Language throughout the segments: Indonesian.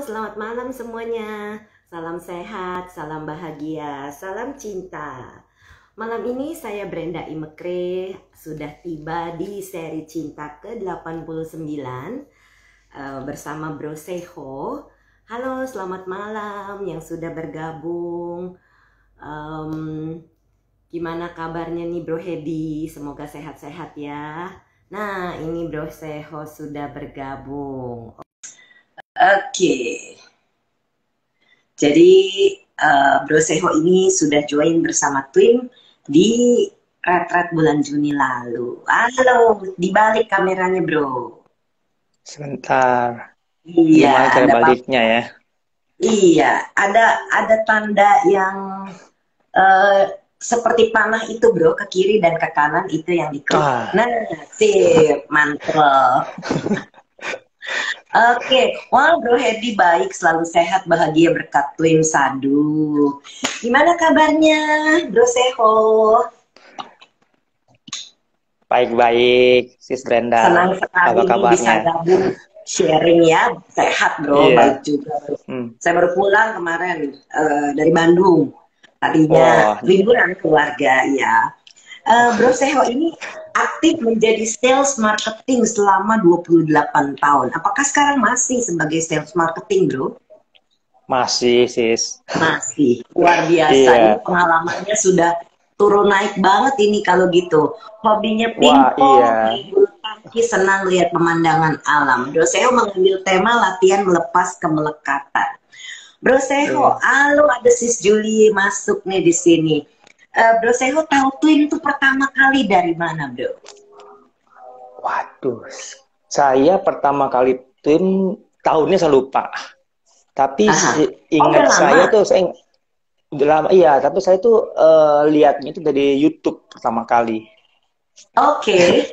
Selamat malam semuanya. Salam sehat, salam bahagia, salam cinta. Malam ini saya Brenda Imekre sudah tiba di seri cinta ke-89 bersama Bro Seho. Halo, selamat malam yang sudah bergabung. Gimana kabarnya nih Bro Hedi? Semoga sehat-sehat ya. Nah, ini Bro Seho sudah bergabung. Oke. Jadi Bro Seho ini sudah join bersama tim di retret bulan Juni lalu. Halo, dibalik kameranya Bro. Sebentar. Iya, Gimana cara ada baliknya ya? Iya, ada tanda yang seperti panah itu Bro, ke kiri dan ke kanan itu yang diklik. Nah, sip, mantap. Oke, wah Bro Hedi baik, selalu sehat, bahagia berkat Twin Sadu. Gimana kabarnya Bro Seho? Baik-baik, Sis Brenda. Senang sekali Apa nih bisa kabarnya? gabung sharing ya, sehat Bro, Iya. baik juga. Saya baru pulang kemarin dari Bandung, tadinya Wah, liburan keluarga ya. Bro Seho ini aktif menjadi sales marketing selama 28 tahun. Apakah sekarang masih sebagai sales marketing, Bro? masih, Sis. Masih. Luar biasa. Ini Iya. pengalamannya sudah turun naik banget ini kalau gitu. Hobinya Wah, iya. pingpong, main bulu tangkis, senang lihat pemandangan alam. Bro Seho mengambil tema latihan melepas kemelekatan. Bro Seho, Iya. halo, ada Sis Julie masuk nih di sini. Bro Seho tahu Twin itu pertama kali dari mana, Bro? Waduh. Saya pertama kali tim tahunnya saya lupa. Tapi Aha. Oh, udah ingat lama. saya udah lama. Iya, tapi saya tuh lihatnya itu dari YouTube pertama kali. Oke.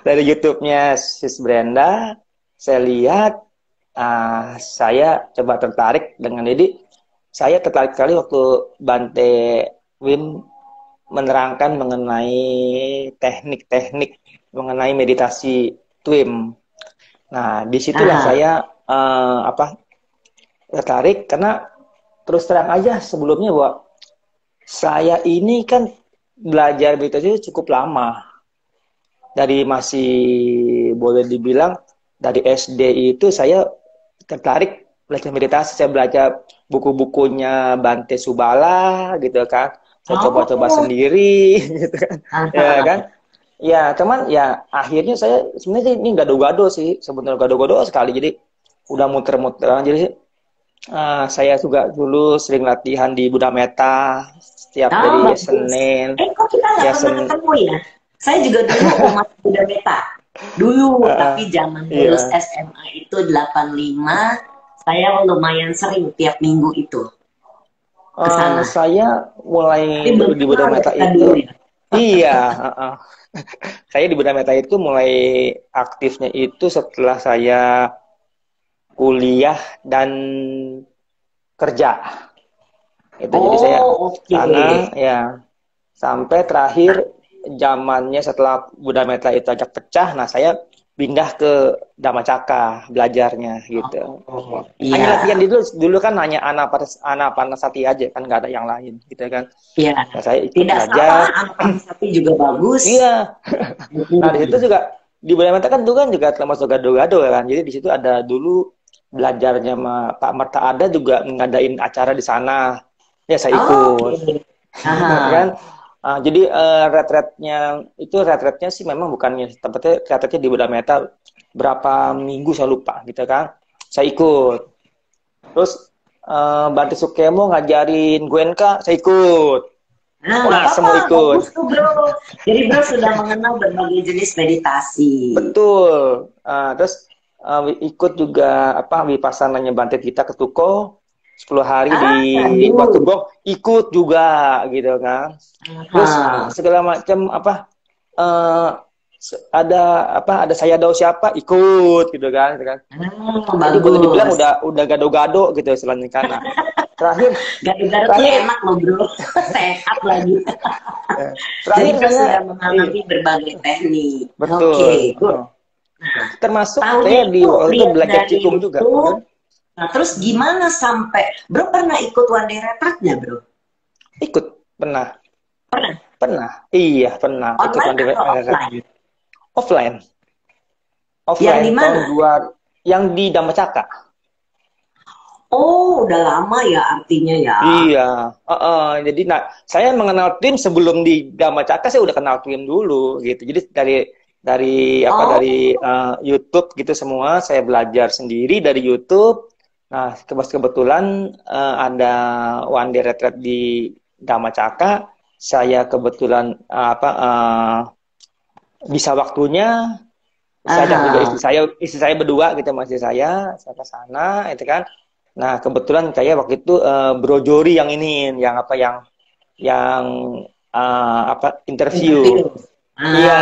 Dari YouTube-nya Sis Brenda, saya lihat, saya coba tertarik dengan jadi saya tertarik sekali waktu Bante Win menerangkan mengenai teknik-teknik mengenai meditasi TWIM. Nah, disitulah Aha. saya tertarik karena terus terang aja sebelumnya bahwa saya ini kan belajar meditasi cukup lama. Dari masih boleh dibilang dari SD itu saya tertarik belajar meditasi. Saya belajar buku-bukunya Bante Subala gitu kan. Saya coba-coba Oh. sendiri gitu kan. Ya kan? Aha. Ya, cuman ya akhirnya saya sebenarnya ini gado-gado sih, sebenarnya gado-gado sekali. Jadi udah muter-muter. Jadi saya juga dulu sering latihan di Buddha Meta setiap Oh, dari bagus. Senin Kok kita nggak ya pernah ketemu ya? Saya juga dulu umat Buddha Beta. Dulu, tapi zaman lulus iya. SMA itu 85, saya lumayan sering tiap minggu itu ke sana. Saya mulai Tapi belum di Buddha kenal ya Meta kita dulu itu, ya. iya, saya di Buddha Meta itu mulai aktifnya itu setelah saya kuliah dan kerja. Itu jadi saya Oh, oke. sana ya sampai terakhir zamannya setelah Buddha Meta itu ajak pecah, nah saya pindah ke Dhammacakka belajarnya gitu. Oh, Hanya latihan iya. dulu kan hanya Anapanasati aja kan nggak ada yang lain gitu kan. Iya. Nah, saya ikut Tidak salah, belajar. anak sapi juga bagus. Iya. Nah, di situ Mm-mm. juga di Bulemata kan itu kan juga termasuk gado-gado kan. Jadi di situ ada dulu belajarnya sama Pak Merta ada juga ngadain acara di sana. Ya saya ikut. Oke. Kan? Aha. Jadi retretnya sih memang bukannya tempatnya retretnya di Bulemata berapa minggu saya lupa gitu kan. Saya ikut. Terus Bante Sukemo ngajarin Gwenka, saya ikut. Nah, nggak Wah, apa-apa, semua ikut. bagus tuh bro. Jadi bro sudah mengenal berbagai jenis meditasi. Betul. Terus ikut juga apa wipassananya Bante kita ke Tuko 10 hari di Ah, sadu. Batu Gong ikut juga gitu kan. Terus Aha. segala macam apa eh, ada ada saya tahu siapa ikut gitu kan, gitu kan. Ah, Jadi boleh dibilang bagus. udah gado-gado gitu selanjutnya. Nah, terakhir Garut-garut tuh terakhir enak loh bro. Sehat lagi. Jadi terakhir bro saya sudah mengalami berbagai teknik. betul. Oke, good. Nah, Termasuk tahunya saya di itu waktu itu lihat belajar dari Qigong juga. YouTube. Nah, terus gimana sampai Bro pernah ikut one day retreat-nya, Bro? Ikut, pernah. Pernah. Pernah. Iya, pernah. Ikut Online one day atau retreat. offline? Offline. Yang di Offline tahun mana? 2 yang di Damacaka. Oh, udah lama ya artinya ya. Iya, jadi saya mengenal tim sebelum di Damacaka, saya udah kenal tim dulu gitu. Jadi Oh, dari YouTube gitu semua saya belajar sendiri dari YouTube. Nah, kebetulan ada one day retreat di Damacaka, saya kebetulan bisa waktunya, saya ajak juga aha. istri saya berdua gitu sama istri saya ke sana itu kan. Nah, kebetulan kayak waktu itu Bro Jori yang ini, yang interview. Interview. Iya,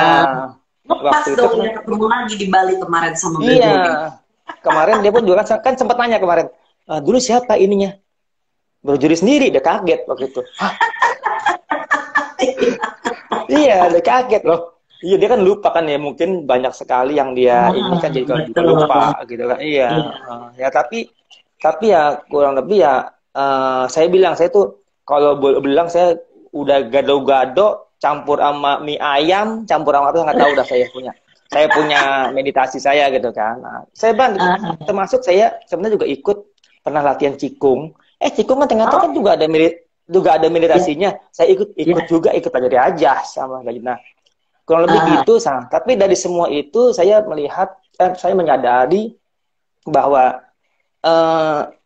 Ah, ngepas waktu itu dong kan, ya ketemu lagi di Bali kemarin sama Bro iya, Jody. kemarin dia pun juga kan sempat nanya kemarin, dulu siapa ininya? Bro Jori sendiri, dia kaget waktu itu. Hah? Iya, dia kaget loh. Iya, dia kan lupa kan ya, mungkin banyak sekali yang dia ini kan jadi Ah, juga betul. lupa gitu kan. Iya, Iya. ya tapi ya kurang lebih ya saya bilang saya tuh kalau boleh bilang saya udah gado-gado campur sama mie ayam, campur sama apa nggak tahu udah saya punya meditasi saya gitu kan. Nah, saya bang Ah, termasuk saya sebenarnya juga ikut pernah latihan cikung. Cikung kan ternyata kan oh, juga ada ya, meditasinya. Saya ikut ya. juga ikut belajar aja sama lagi. Nah, kurang lebih Ah, gitu sama. Tapi dari semua itu saya melihat saya menyadari bahwa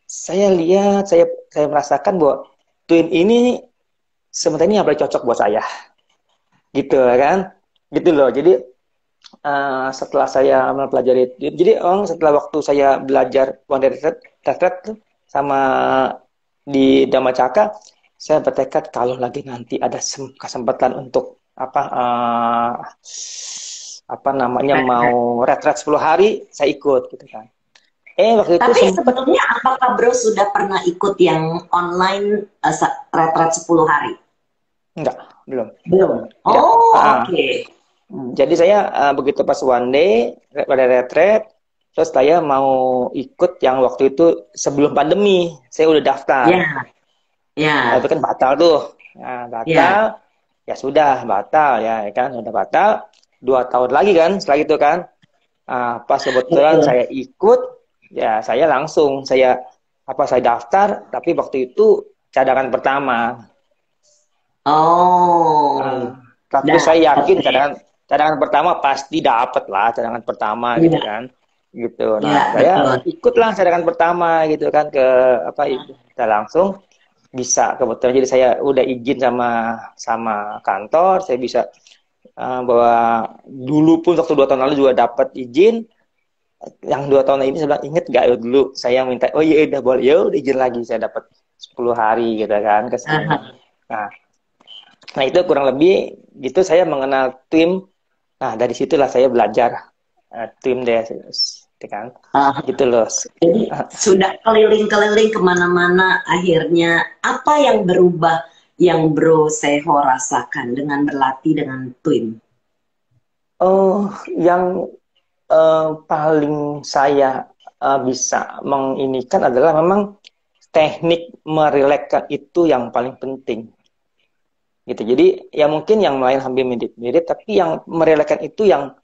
saya lihat, saya merasakan bahwa Twin ini sebenarnya yang paling cocok buat saya, gitu kan, gitu loh. Jadi setelah saya mempelajari, jadi setelah waktu saya belajar One Retreat tuh sama di Damacaka, saya bertekad kalau lagi nanti ada kesempatan untuk apa namanya retret. mau retret 10 hari, saya ikut gitu kan. Waktu itu Tapi sempet sebetulnya apakah Bro sudah pernah ikut yang online retret 10 hari? enggak, belum. Belum. Enggak. Oh, oke. Jadi saya begitu pas one day pada retreat, terus saya mau ikut yang waktu itu sebelum pandemi, saya udah daftar. Ya, Tapi ya, kan batal tuh. Nah, batal, ya. ya sudah batal ya kan, udah batal. 2 tahun lagi kan setelah itu kan. Pas kebetulan Betul. saya ikut, ya saya langsung saya daftar, tapi waktu itu cadangan pertama. Oh, Tapi saya dapat yakin ya. cadangan pertama pasti dapat lah cadangan pertama gitu Iya, kan, gitu. Nah, iya, saya betul. ikutlah cadangan pertama gitu kan ke kita langsung bisa kebetulan, jadi saya udah izin sama sama kantor, saya bisa bahwa dulu pun waktu 2 tahun lalu juga dapat izin. Yang 2 tahun ini saya bilang, inget gak ya dulu saya minta, oh iya udah boleh, ya udah izin lagi, saya dapat 10 hari gitu kan ke sini. Aha. Nah, nah itu kurang lebih gitu saya mengenal tim. Nah, dari situlah saya belajar tim deh, gitu kan. Aha. Gitu loh. Jadi sudah keliling-keliling kemana-mana, akhirnya apa yang berubah yang Bro Seho rasakan dengan berlatih dengan Twin? Oh, yang paling saya bisa menginikan adalah memang teknik merelakskan itu yang paling penting. Gitu. Jadi ya mungkin yang lain hampir mirip-mirip, tapi yang merelakskan itu yang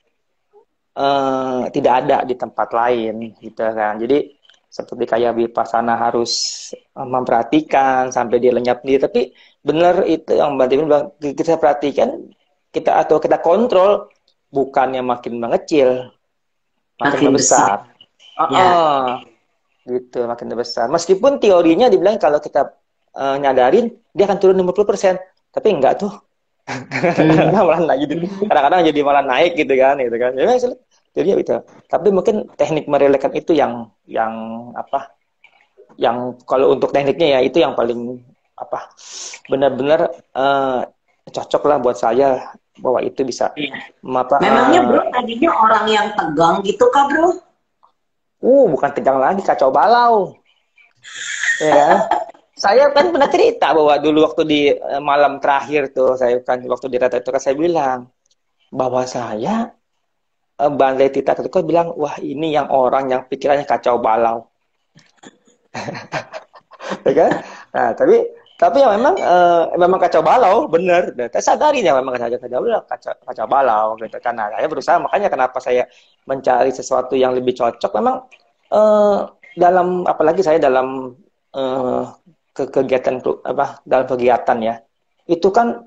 tidak ada di tempat lain gitu kan. Jadi seperti kayak Vipassana harus memperhatikan sampai dia lenyap sendiri. Tapi benar itu yang Mbak Timin bilang, kita perhatikan kita kontrol, bukannya makin mengecil, makin Makin besar. membesar. Ya. Gitu, makin membesar. Meskipun teorinya dibilang kalau kita nyadarin dia akan turun 50%, tapi enggak tuh. Hmm. Kadang-kadang malah naik gitu. Kadang-kadang jadi malah naik gitu kan. Ya, jadi itu. Tapi mungkin teknik merelakan itu yang apa? Yang kalau untuk tekniknya ya itu yang paling apa? Benar-benar cocok lah buat saya bahwa itu bisa Iya. apa? Memangnya Bro tadinya orang yang tegang gitu kah Bro? Bukan tegang lagi, kacau balau, ya kan? Saya kan pernah cerita bahwa dulu waktu di malam terakhir tuh saya kan waktu di rata itu kan saya bilang bahwa saya Bandai Tita ketika bilang, wah ini yang orang yang pikirannya kacau balau. Ya kan? Nah, tapi ya memang memang kacau balau, bener. Dan saya sadari ya memang kacau balau gitu. Karena saya berusaha, makanya kenapa saya mencari sesuatu yang lebih cocok. Memang eh, dalam apalagi saya dalam eh, kegiatan apa dalam kegiatan ya. Itu kan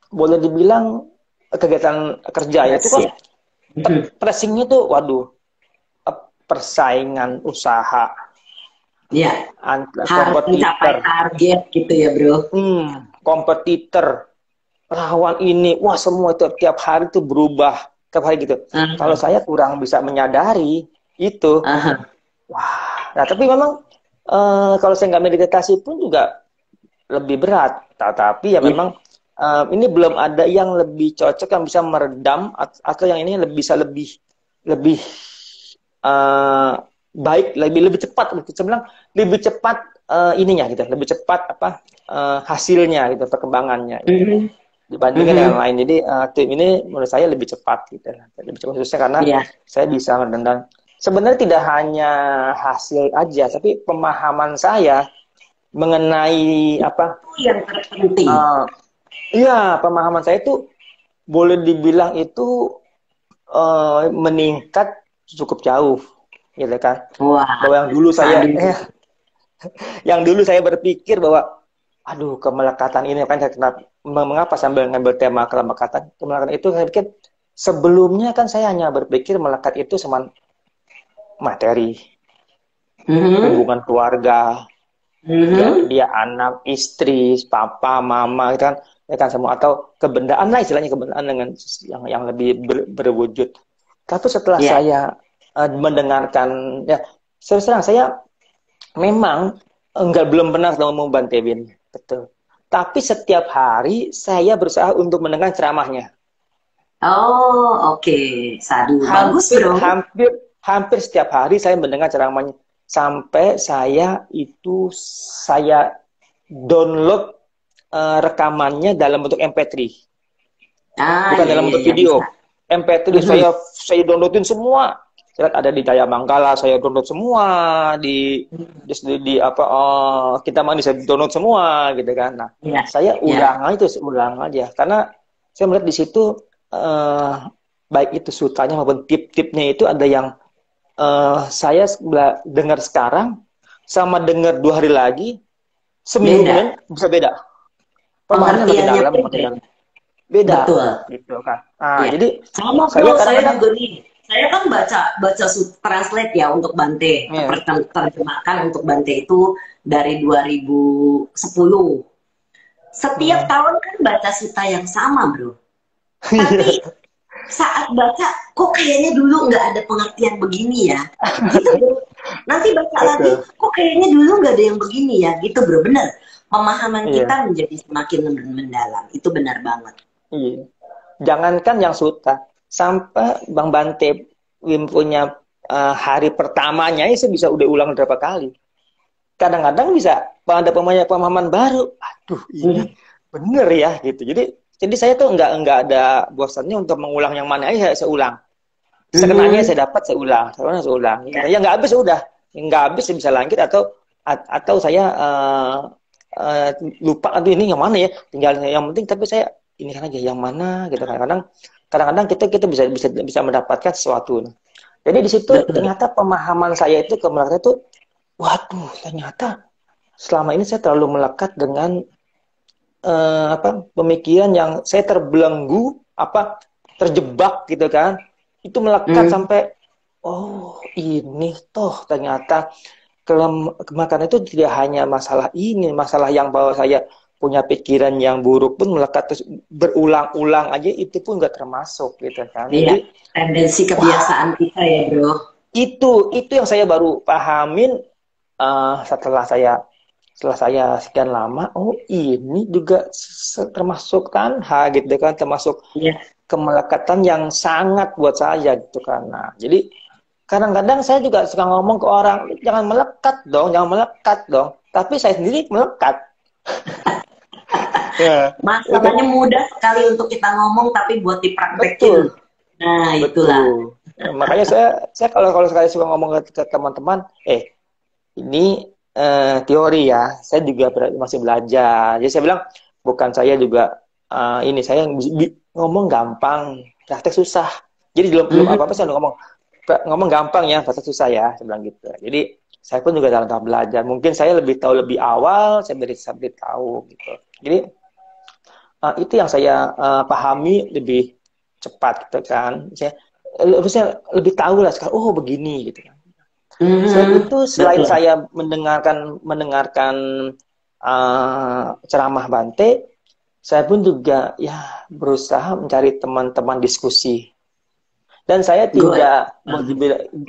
boleh dibilang kegiatan kerja ya itu Yes, kan ya. Mhm. pressingnya tuh waduh persaingan usaha Ya, harus mencapai kompetitor target gitu ya, Bro. kompetitor lawan ini wah semua itu tiap hari tuh berubah tiap hari gitu kalau Aha, saya kurang bisa menyadari itu aha. wah nah tapi memang kalau saya nggak meditasi pun juga lebih berat tapi ya Ya. memang ini belum ada yang lebih cocok yang bisa meredam atau yang ini bisa lebih lebih eh, baik lebih lebih cepat saya bilang lebih cepat ininya gitu lebih cepat apa hasilnya gitu perkembangannya gitu Mhm, dibandingkan dengan mhm. lain jadi tim ini menurut saya lebih cepat gitu lebih cepat khususnya karena Ya, saya bisa dan sebenarnya tidak hanya hasil aja tapi pemahaman saya mengenai apa itu yang terpenting. uh, iya pemahaman saya itu boleh dibilang itu meningkat cukup jauh gitu kan Wah, bahwa sadu. yang dulu saya berpikir bahwa aduh kemelekatan ini kan saya kenapa mengapa sambil ngambil tema kemelekatan itu saya pikir sebelumnya kan saya hanya berpikir melekat itu cuma materi Mhm, hubungan keluarga mhm. dia anak istri papa mama gitu kan ya kan semua atau kebendaan lah istilahnya kebendaan dengan yang lebih berwujud tapi setelah Ya. saya mendengarkan ya terus terang saya memang enggak belum pernah ketemu Bang Tewin, betul. Tapi setiap hari saya berusaha untuk mendengar ceramahnya. Oh, oke. Sadu. Bagus, Hampir Bro. hampir hampir setiap hari saya mendengar ceramahnya sampai saya download rekamannya dalam bentuk MP3, Ah, bukan ya, dalam ya, bentuk ya, bisa. video. MP3 Mhm. saya downloadin semua. Saya lihat ada di Jaya Mangkala, saya download semua di apa kita mandi saya download semua gitu kan. Nah, Ya, saya ya. ulang aja karena saya melihat di situ eh, baik itu sutanya maupun tip-tipnya itu ada yang saya dengar sekarang sama dengar 2 hari lagi seminggu Beda. kemudian bisa beda. Pemahamannya makin Pengertiannya dalam, pun makin dalam. beda. Beda Betul. gitu kan. Nah, Ya. jadi Sama, saya Bro. Saya kadang-kadang juga nih. Saya kan baca baca translate ya untuk Bante. ya. Terjemahkan untuk Bante itu dari 2010. Setiap Hmm. tahun kan baca suta yang sama, Bro. Tapi saat baca, kok kayaknya dulu nggak ada pengertian begini ya, gitu bro. Nanti baca lagi, Betul. kok kayaknya dulu nggak ada yang begini ya, gitu bro. Bener, pemahaman Iya, kita menjadi semakin mendalam, itu benar banget. iya. Jangankan yang suta, sampai Bang Bante Wim punya hari pertamanya itu bisa udah ulang berapa kali. Kadang-kadang bisa ada pemahaman baru. Aduh, ini Hmm. bener ya gitu. Jadi saya tuh nggak ada bosannya untuk mengulang yang mana aja saya ulang. Sekenanya Mhm. saya dapat saya ulang, saya ulang. Ya. Ya nggak habis udah, nggak habis saya bisa lanjut atau saya uh, lupa aduh ini yang mana ya, tinggal yang penting tapi saya ini kan aja yang mana gitu kadang-kadang kita bisa mendapatkan sesuatu. Jadi di situ Betul. ternyata pemahaman saya itu ke Melaka itu, waduh ternyata selama ini saya terlalu melekat dengan apa pemikiran yang saya terbelenggu apa terjebak gitu kan itu melekat Hmm. sampai oh ini toh ternyata kemakan itu tidak hanya masalah ini masalah yang bahwa saya punya pikiran yang buruk pun melekat terus berulang-ulang aja itu pun nggak termasuk gitu kan Iya, jadi tendensi wah kebiasaan kita ya bro. itu yang saya baru pahamin eh, setelah saya setelah saya sekian lama, oh ini juga termasuk tanha gitu kan, termasuk Iya. kemelekatan yang sangat buat saya gitu kan. Nah, jadi kadang-kadang saya juga suka ngomong ke orang, jangan melekat dong. Tapi saya sendiri melekat. Ya, itu Masalahnya mudah sekali untuk kita ngomong, tapi buat dipraktekin. betul, Nah, itulah. betul. Ya, makanya saya kalau kalau sekali suka ngomong ke teman-teman, ini teori ya, saya juga masih belajar. Jadi saya bilang bukan saya juga ini saya ngomong gampang, praktek susah. Jadi belum belum apa-apa saya udah ngomong gampang ya, praktek susah ya, saya bilang gitu. Jadi saya pun juga dalam tahap belajar. Mungkin saya lebih tahu lebih awal, saya tahu gitu. Jadi itu yang saya pahami lebih cepat gitu kan. Saya lebih tahu lah sekarang. Oh begini gitu kan. Selain itu, selain Betul. saya mendengarkan ceramah Bante, saya pun juga ya berusaha mencari teman-teman diskusi. Dan saya Good. tidak,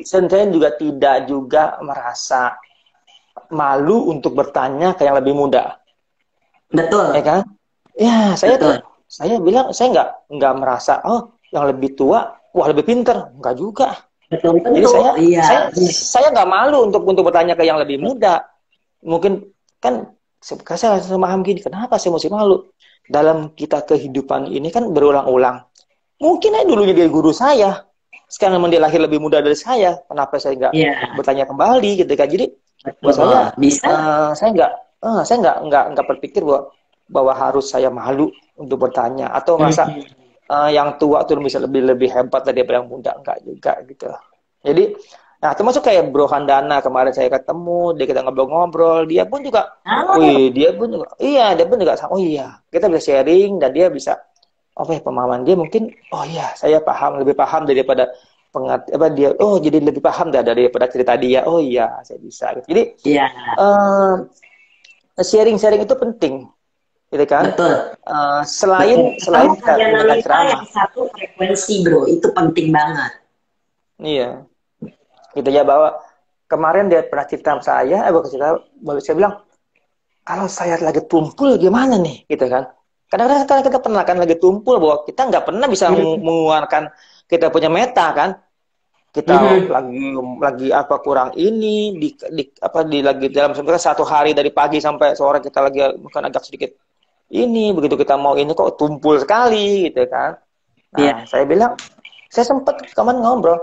dan saya juga tidak juga merasa malu untuk bertanya ke yang lebih muda, Betul. ya kan? Ya, Betul. saya bilang saya nggak merasa oh yang lebih tua, wah lebih pinter, nggak juga. Betul Jadi tentu. Iya. saya nggak malu untuk bertanya ke yang lebih muda. Mungkin kan saya memaham gini, kenapa saya mesti malu? Dalam kita kehidupan ini kan berulang-ulang. Mungkin aja dulunya dia guru saya, sekarang memang dia lahir lebih muda dari saya. Kenapa saya nggak Iya. bertanya kembali gitu kan? Jadi buat Betul. Bisa. saya nggak berpikir bahwa harus saya malu untuk bertanya atau merasa yang tua tuh bisa lebih hebat daripada yang muda, enggak juga gitu. Jadi, nah termasuk kayak Bro Handana kemarin saya ketemu, kita ngobrol-ngobrol, dia pun juga, Ah, wih, dia pun juga, oh iya, kita bisa sharing dan dia bisa, oke, pemahaman dia mungkin, oh iya, saya lebih paham daripada dia, oh jadi lebih paham daripada cerita dia, oh iya, saya bisa. Gitu. Jadi iya. sharing-sharing itu penting, gitu kan? Betul. Betul. Ketemu Selain kita kalian mendengar wanita yang ceramah, satu frekuensi, bro. Itu penting banget. iya. Gitu ya bahwa kemarin dia pernah cerita sama saya, bukan cerita, saya bilang kalau saya lagi tumpul gimana nih, gitu kan? Kadang-kadang kan kita pernah kan lagi tumpul bahwa kita nggak pernah bisa mengeluarkan kita punya meta kan? Kita lagi apa kurang ini lagi dalam sebenarnya satu hari dari pagi sampai sore kita lagi mungkin agak sedikit ini begitu kita mau ini kok tumpul sekali gitu kan? Iya. Nah saya bilang saya sempat kemarin ngobrol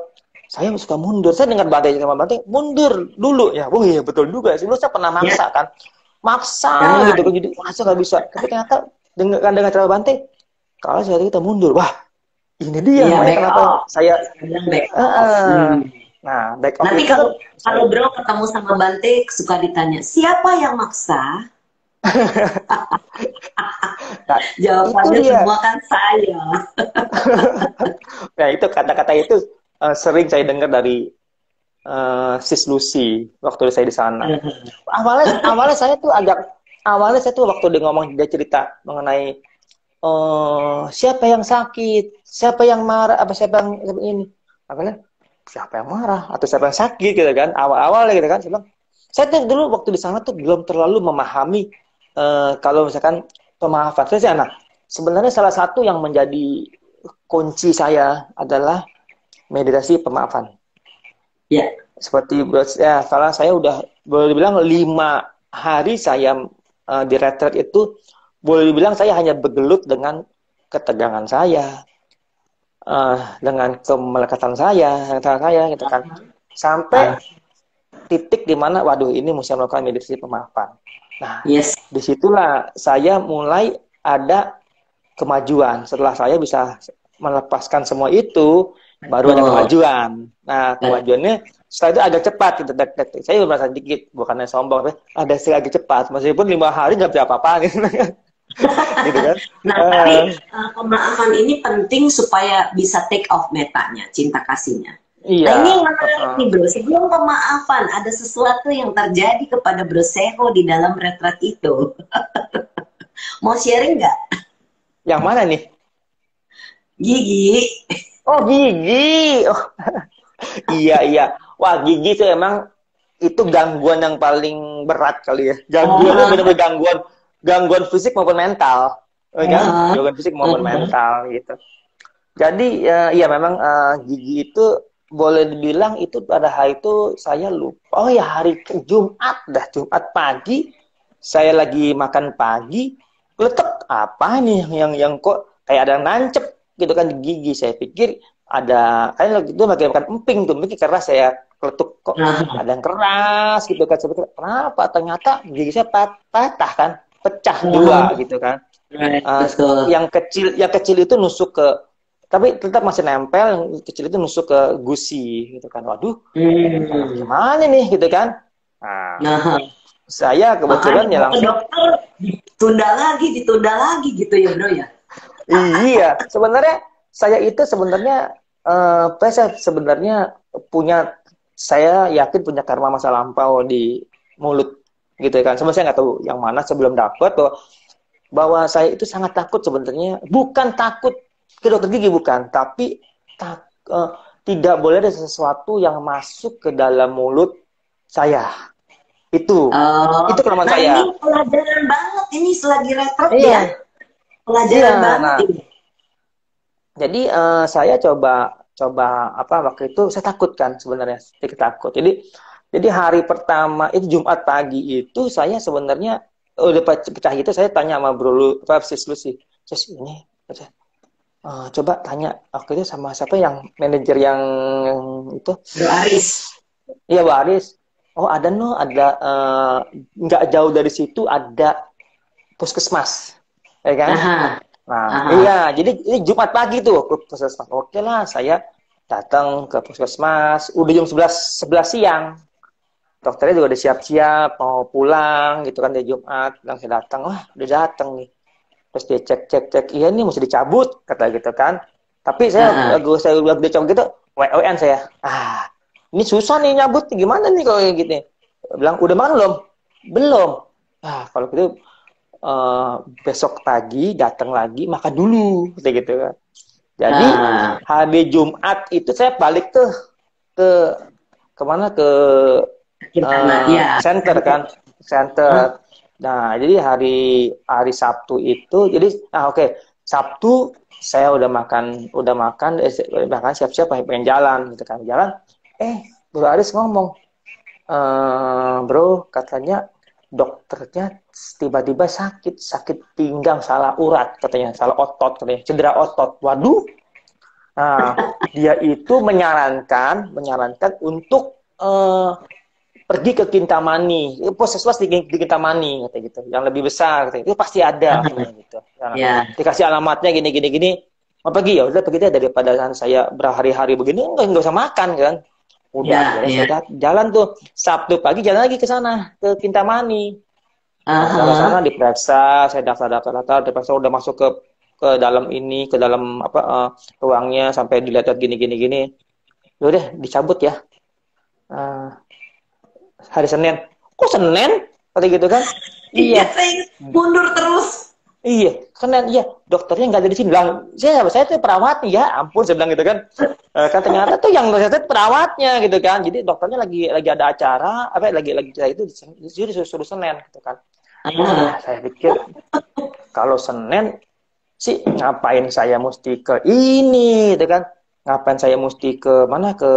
saya suka mundur. Saya dengar Bante mundur dulu ya. Oh iya betul juga. Sebelumnya saya pernah Ya. maksa kan. Maksa Jangan. gitu kan. Jadi masa nggak bisa. Tapi ternyata dengan cara Bante, kalau saya kita mundur. Wah ini dia. Iya, Makanya back kenapa off. saya... Bilang back off. Nah back off Nanti itu kan... kalau bro ketemu sama Bante suka ditanya, siapa yang maksa? Nah, itu Jawabannya dia. semua kan saya. Nah itu kata-kata itu sering saya dengar dari Sis Lucy waktu saya di sana. Awalnya saya tuh waktu dia cerita mengenai siapa yang sakit, siapa yang marah, siapa yang ini. Awalnya siapa yang marah atau siapa yang sakit gitu kan. Awalnya gitu kan saya tuh dulu waktu di sana tuh belum terlalu memahami kalau misalkan pemaafan. Nah, sebenarnya salah satu yang menjadi kunci saya adalah meditasi pemaafan. Ya. Seperti ya, kalau saya udah boleh dibilang 5 hari saya di retreat itu boleh dibilang saya hanya bergelut dengan ketegangan saya, dengan kemelekatan saya gitu kan, sampai titik di mana waduh ini mesti melakukan meditasi pemaafan. Nah, Yes. disitulah saya mulai ada kemajuan. Setelah saya bisa melepaskan semua itu, baru ada kemajuan. Nah, kemajuannya setelah itu agak cepat gitu. Saya merasa dikit, bukannya sombong, tapi ada agak cepat. Meskipun 5 hari nggak bisa apa-apa gitu. Gitu kan. Nah, tapi pemaafan ini penting supaya bisa take off metanya, cinta kasihnya. Iya. Nah, ini yang menarik nih bro, sebelum pemaafan ada sesuatu yang terjadi kepada Bro Seho di dalam retret itu. Mau sharing nggak? Yang mana nih? Gigi. Oh, gigi. Oh. Iya. Wah, gigi itu emang itu gangguan yang paling berat kali ya. Gangguannya benar-benar gangguan fisik maupun mental. Kan? Gangguan fisik maupun mental gitu. Jadi ya memang gigi itu boleh dibilang itu pada hari itu saya lupa. Oh ya hari Jumat Jumat pagi saya lagi makan pagi, letek apa nih yang kok kayak ada yang nancep gitu kan di gigi. Saya pikir ada kan waktu itu pakai makan emping tuh, emping karena saya keletuk kok Nah, ada yang keras gitu kan. Sebetulnya kenapa? Ternyata gigi saya patah kan, pecah dua nah, gitu kan. right, Eh, betul. yang kecil itu nusuk ke, tapi tetap masih nempel, yang kecil itu nusuk ke gusi gitu kan. Waduh, Hmm. gimana nih gitu kan. Nah, Nah, saya makanya kebetulan ya mau ke langsung, dokter ditunda lagi gitu ya bro ya. iya, sebenarnya saya itu sebenarnya saya sebenarnya punya, saya yakin punya karma masa lampau di mulut gitu kan. Sebenarnya saya nggak tahu yang mana sebelum dapat bahwa saya itu sangat takut sebenarnya, bukan takut ke dokter gigi bukan, tapi tidak boleh ada sesuatu yang masuk ke dalam mulut saya. Oh, Itu kelemahan nah saya. ini pelajaran banget ini selagi retret ya, Iya, iya. pelajaran banget Nah, ini. jadi saya coba coba apa waktu itu saya takut kan sebenarnya, sedikit takut. Jadi hari pertama itu Jumat pagi itu saya sebenarnya udah pecah gitu, saya tanya sama Bro Lu, apa sis Lu sih, sis ini coba tanya waktu itu sama siapa yang manajer yang itu, Bro Aris. iya Bu Aris. Oh ada no, ada nggak jauh dari situ ada puskesmas, ya kan? Aha, Nah, iya, aha. jadi ini Jumat pagi tuh ke puskesmas. Oke lah, saya datang ke puskesmas. Udah jam 11 siang. Dokternya juga udah siap-siap mau pulang gitu kan, dari Jumat. Langsung datang, wah udah datang nih. Terus dia cek, iya nih mesti dicabut, kata gitu kan. Tapi Aha. saya bilang dia cabut gitu, WN saya. Ini susah nih nyabut, gimana nih kalau kayak gini? Bilang, udah makan belum? Belum. Kalau gitu eh, besok pagi datang lagi makan dulu kayak gitu kan. Jadi Nah, hari Jumat itu saya balik tuh ke kemana, ke gimana? Ya. center kan, Hah? center. Nah jadi hari hari Sabtu itu, jadi oke. Sabtu saya udah makan siap-siap pengen jalan gitu kan, jalan Bro Aris ngomong, bro katanya dokternya tiba-tiba sakit pinggang, salah urat katanya, salah otot katanya, cedera otot. Waduh. Nah, dia itu menyarankan untuk pergi ke Kintamani, puskesmas di Kintamani kata gitu, yang lebih besar kata, itu pasti ada katanya gitu. Nah, Ya. dikasih alamatnya gini gini gini, mau pergi ya udah pergi deh, daripada saya berhari-hari begini nggak usah makan kan. Udah Ya, akhirnya saya ya. jalan tuh Sabtu pagi, jalan lagi ke sana ke Kintamani. Nah, sampai sana Aha. diperiksa, saya daftar, diperiksa udah masuk ke dalam ini, ke dalam apa ruangnya, sampai dilihat gini gini gini. Udah dicabut ya. Eh, hari Senin. Kok Senin? Kata gitu kan? Iya, Iya. saya ingat mundur terus. Iya, Senin. Iya, dokternya nggak ada di sini. Lah, saya tuh perawatnya, ya ampun, saya bilang gitu kan. Kan ternyata tuh yang saya tuh perawatnya gitu kan. Jadi dokternya lagi ada acara, apa lagi kita itu jadi suruh Senin gitu kan. Aha. Saya pikir kalau Senin sih ngapain saya mesti ke ini gitu kan, ngapain saya mesti ke mana, ke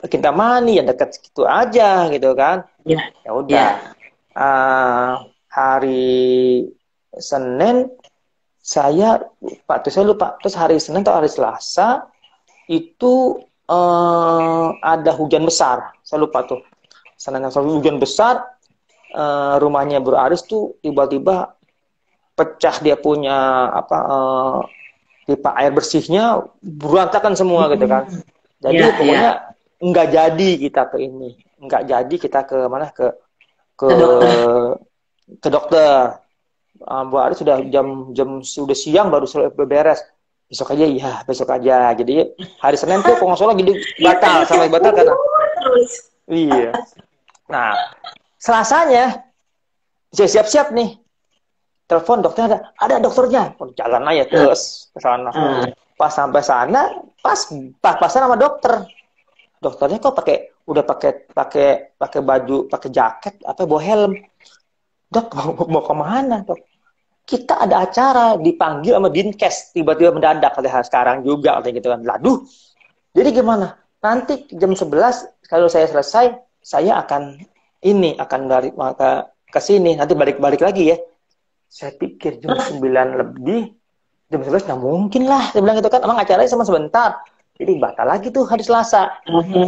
Kintamani yang dekat situ aja gitu kan. Ya, Ya udah, ya. uh, hari Senin saya lupa tuh, saya lupa, terus hari Senin atau hari Selasa itu ada hujan besar, saya lupa tuh. Senin atau hujan besar, rumahnya Bro Aris tuh tiba-tiba pecah, dia punya apa pipa air bersihnya berantakan semua gitu kan. Hmm. Jadi Ya, ya. pokoknya nggak jadi kita ke ini, nggak jadi kita ke mana, ke Ke dokter. ke dokter. Bu Ari sudah jam sudah siang baru selesai beres. Besok aja, ya besok aja. Jadi hari Senin tuh kalau nggak salah jadi Kita batal, ingat sampai batal karena mundur terus. iya. Nah, Selasanya saya siap-siap nih, telepon dokter, ada dokternya. Oh, jalan aja Ah, terus ke sana. ah. Pas sampai sana, pasan sama dokter. Dokternya kok udah pakai baju, pakai jaket, apa bawa helm. Dok, mau kemana dok? Kita ada acara, dipanggil sama Dinkes, tiba-tiba mendadak katanya, sekarang juga katanya gitu kan. Laduh, jadi gimana? Nanti jam 11 kalau saya selesai, saya akan balik ke sini, nanti balik-balik lagi ya. Saya pikir jam 9 lebih, jam 11 nggak mungkin lah, saya bilang gitu kan, emang acaranya sama sebentar, jadi batal lagi tuh hari Selasa,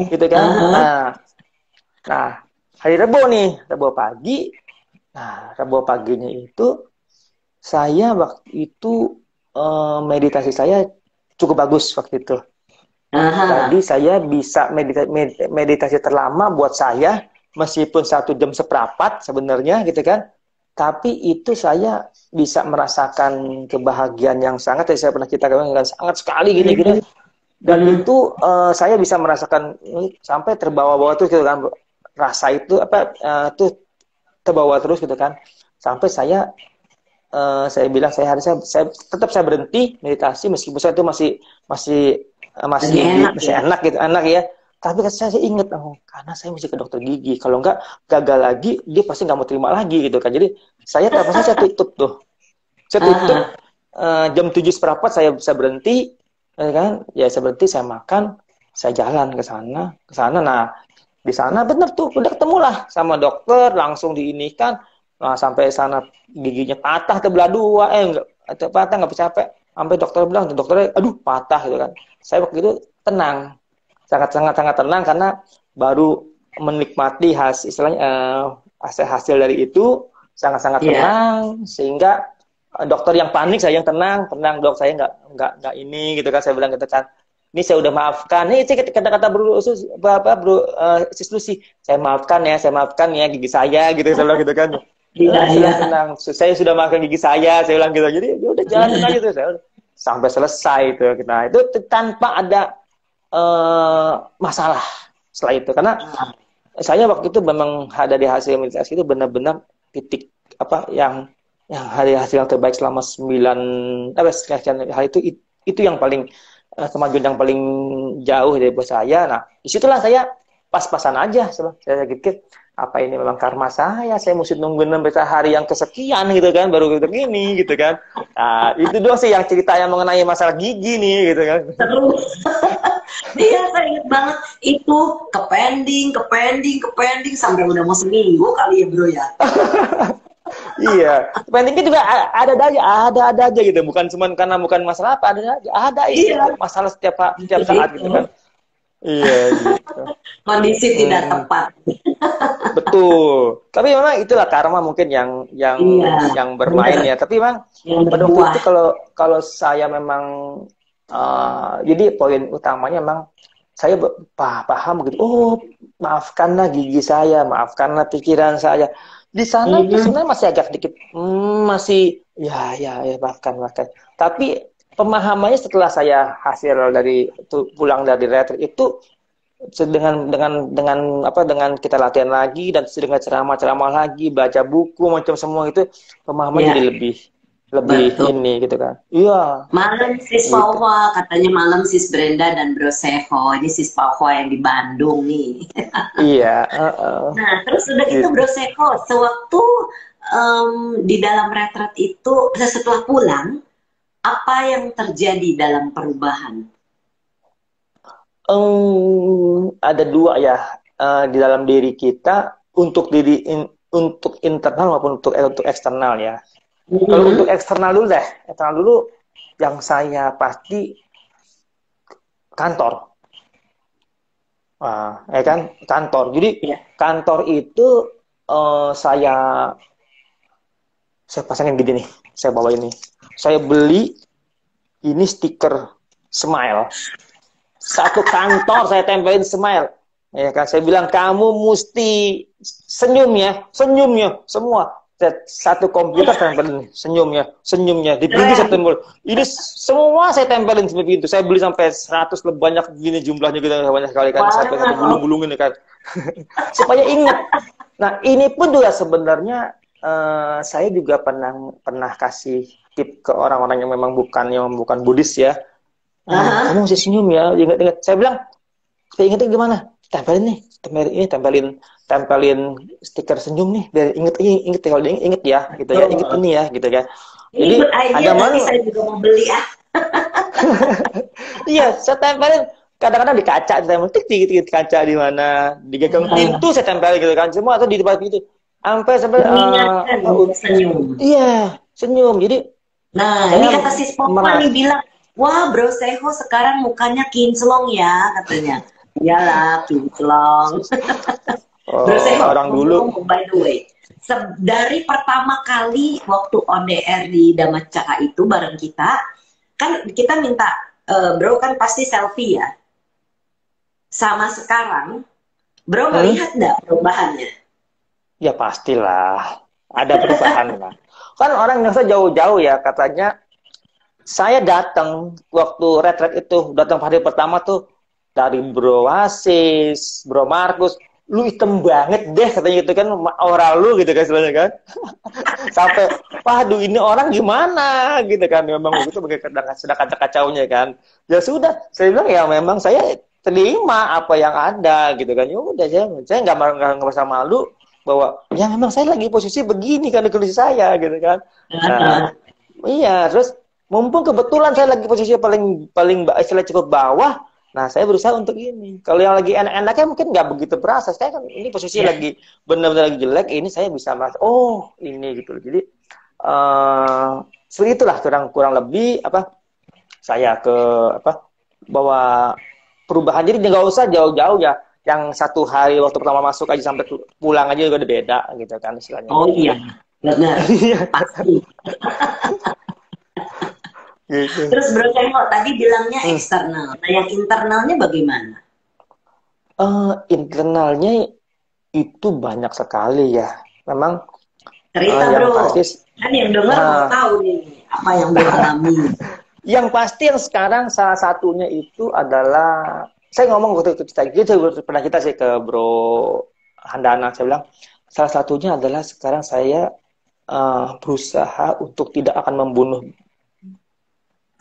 gitu kan. Nah, hari Rabu nih, Rabu pagi. Nah, Rabu paginya itu saya waktu itu meditasi saya cukup bagus waktu itu. Jadi saya bisa meditasi terlama buat saya, meskipun 1 jam 1/4 sebenarnya gitu kan. Tapi itu saya bisa merasakan kebahagiaan yang sangat, yang saya pernah ceritakan, sangat sekali gini-gini. Dan itu saya bisa merasakan sampai terbawa-bawa tuh gitu kan, rasa itu apa tuh terbawa terus gitu kan, sampai saya bilang saya tetap saya berhenti meditasi meskipun saya itu masih enak gitu, enak ya. Tapi kan saya ingat, karena saya mesti ke dokter gigi. Kalau enggak, gagal lagi, dia pasti nggak mau terima lagi gitu kan. Jadi saya tutup tuh. Saya tutup jam 7:15 saya bisa berhenti, ya kan? Ya saya berhenti, saya makan, saya jalan ke sana. Nah, di sana bener tuh, udah ketemu lah sama dokter, langsung diinikan. Nah, sampai sana giginya patah, terbelah dua, enggak patah, nggak capek. Sampai dokternya, aduh patah gitu kan. Saya waktu itu tenang, sangat tenang karena baru menikmati hasil dari itu, sangat tenang, sehingga dokter yang panik, saya yang tenang dok, saya nggak ini gitu kan, saya bilang gitu kan. Ini saya udah maafkan. Ini kata-kata Sis Lucy, saya maafkan ya gigi saya gitu, saya bilang gitu kan. Saya tenang, saya sudah maafkan gigi saya bilang gitu. Jadi ya udah jalan aja tuh, saya sampai selesai itu. Nah, itu tanpa ada masalah setelah itu, karena saya waktu itu memang dari hasil meditasi itu benar-benar titik apa yang hari hasil yang terbaik selama 9 sekian hari itu yang paling kemajuan yang paling jauh dari buat saya. Nah, disitulah saya pas-pasan aja, saya pikir apa ini memang karma saya mesti nungguin sampai hari yang kesekian gitu kan, baru begini gitu kan. Nah, itu doang sih yang cerita yang mengenai masalah gigi nih gitu kan. Terus iya, saya ingat banget itu ke pending sampai udah mau seminggu kali ya bro ya. Iya, pendingnya juga ada aja gitu, bukan bukan masalah apa, ada masalah setiap saat gitu kan. Iya gitu. Kondisi tidak tepat. Betul. Tapi memang itulah karma mungkin yang bermain ya. Tapi memang pada waktu itu kalau saya memang jadi poin utamanya memang saya paham gitu. Oh, maafkanlah gigi saya, maafkanlah pikiran saya. Di sana sebenarnya masih agak dikit, masih ya maafkan. Tapi pemahamannya setelah saya pulang dari retreat itu, dengan kita latihan lagi dan dengan ceramah lagi, baca buku macam semua itu, pemahaman jadi lebih ini gitu kan. Iya. Malam Sis Pauwa, katanya malam Sis Brenda dan Bro Seho. Ini Sis Pauwa yang di Bandung nih. Iya. Nah, terus udah gitu Bro Seho, sewaktu di dalam retret itu, setelah pulang, apa yang terjadi dalam perubahan? Ada dua ya, di dalam diri kita, untuk internal maupun untuk eksternal ya. Kalau untuk eksternal dulu yang saya pasti kantor. Ya kan, kantor. Jadi kantor itu saya pasangin gini nih, saya bawa ini. Saya beli ini stiker smile. Satu kantor saya tempelin smile. Ya kan, saya bilang kamu mesti senyum ya semua. Satu komputer saya tempelin senyumnya di pintu saya tempelin. Ini semua saya tempelin di pintu. Saya beli sampai 100 lebih banyak gini jumlahnya gitu, banyak sekali kan, sampai bulung-bulungin kan. Supaya ingat. Nah, ini pun juga sebenarnya saya juga pernah kasih tip ke orang-orang yang memang bukan Buddhis ya. Kamu mesti senyum ya, ingat. Saya bilang, ingatnya gimana? Tempelin stiker senyum nih, biar inget kalau dia inget ya, gitu ya, inget ini ya, gitu ya. Jadi ada mana? Saya juga mau beli ya. Iya, saya tempelin. Kadang-kadang di kaca, saya mentik di kaca di mana, di gagang pintu saya tempelin gitu kan, semua atau di depan pintu. Sampai senyum. Iya, senyum. Jadi Nah, ini Saya kata si Spokman nih merasa, bilang, wah Bro Seho sekarang mukanya kinclong ya, katanya. Iyalah, kinclong. Bro Seho, orang dulu, ngomong-ngomong by the way, dari pertama kali waktu ODR di Damacaka itu bareng kita, kan kita minta, Bro kan pasti selfie ya. Sama sekarang, Bro hmm, ngelihat nggak perubahannya? ya pastilah ada perubahan lah. Kan orang Indonesia jauh-jauh ya katanya. Saya datang waktu retret itu, datang hari pertama tuh dari Bro Asis, Bro Markus, lu hitam banget deh katanya gitu kan, aura lu gitu kan sebenarnya kan. Sampai, waduh ini orang gimana gitu kan, memang begitu bagi sedang kacau-kacaunya kan. Ya sudah, saya bilang ya memang saya terima apa yang ada gitu kan. Ya udah, saya nggak merasa malu bahwa ya memang saya lagi posisi begini kan di kondisi saya gitu kan. Nah, iya, terus mumpung kebetulan saya lagi posisi paling paling istilah cukup bawah, nah saya berusaha untuk ini. Kalau yang lagi enak-enaknya mungkin nggak begitu berasa. Saya kan ini posisi Ya. lagi benar-benar lagi jelek, ini saya bisa merasa, oh ini gitu. Jadi seperti itulah kurang kurang lebih apa saya ke apa bahwa perubahan. Jadi nggak usah jauh-jauh ya. Yang satu hari waktu pertama masuk aja sampai pulang aja juga udah beda gitu kan istilahnya Oh gitu iya, kan. benar, Iya, pasti. gitu. Terus Bro Seho tadi bilangnya Hmm. eksternal. Nah, yang internalnya bagaimana? Internalnya itu banyak sekali ya. Memang Cerita yang Bro. pasti Kan yang denger mau uh, tahu nih apa yang Bro alami. yang pasti yang sekarang salah satunya itu adalah saya ngomong waktu itu kita gitu pernah kita sih ke Bro Handana, saya bilang salah satunya adalah sekarang saya berusaha untuk tidak akan membunuh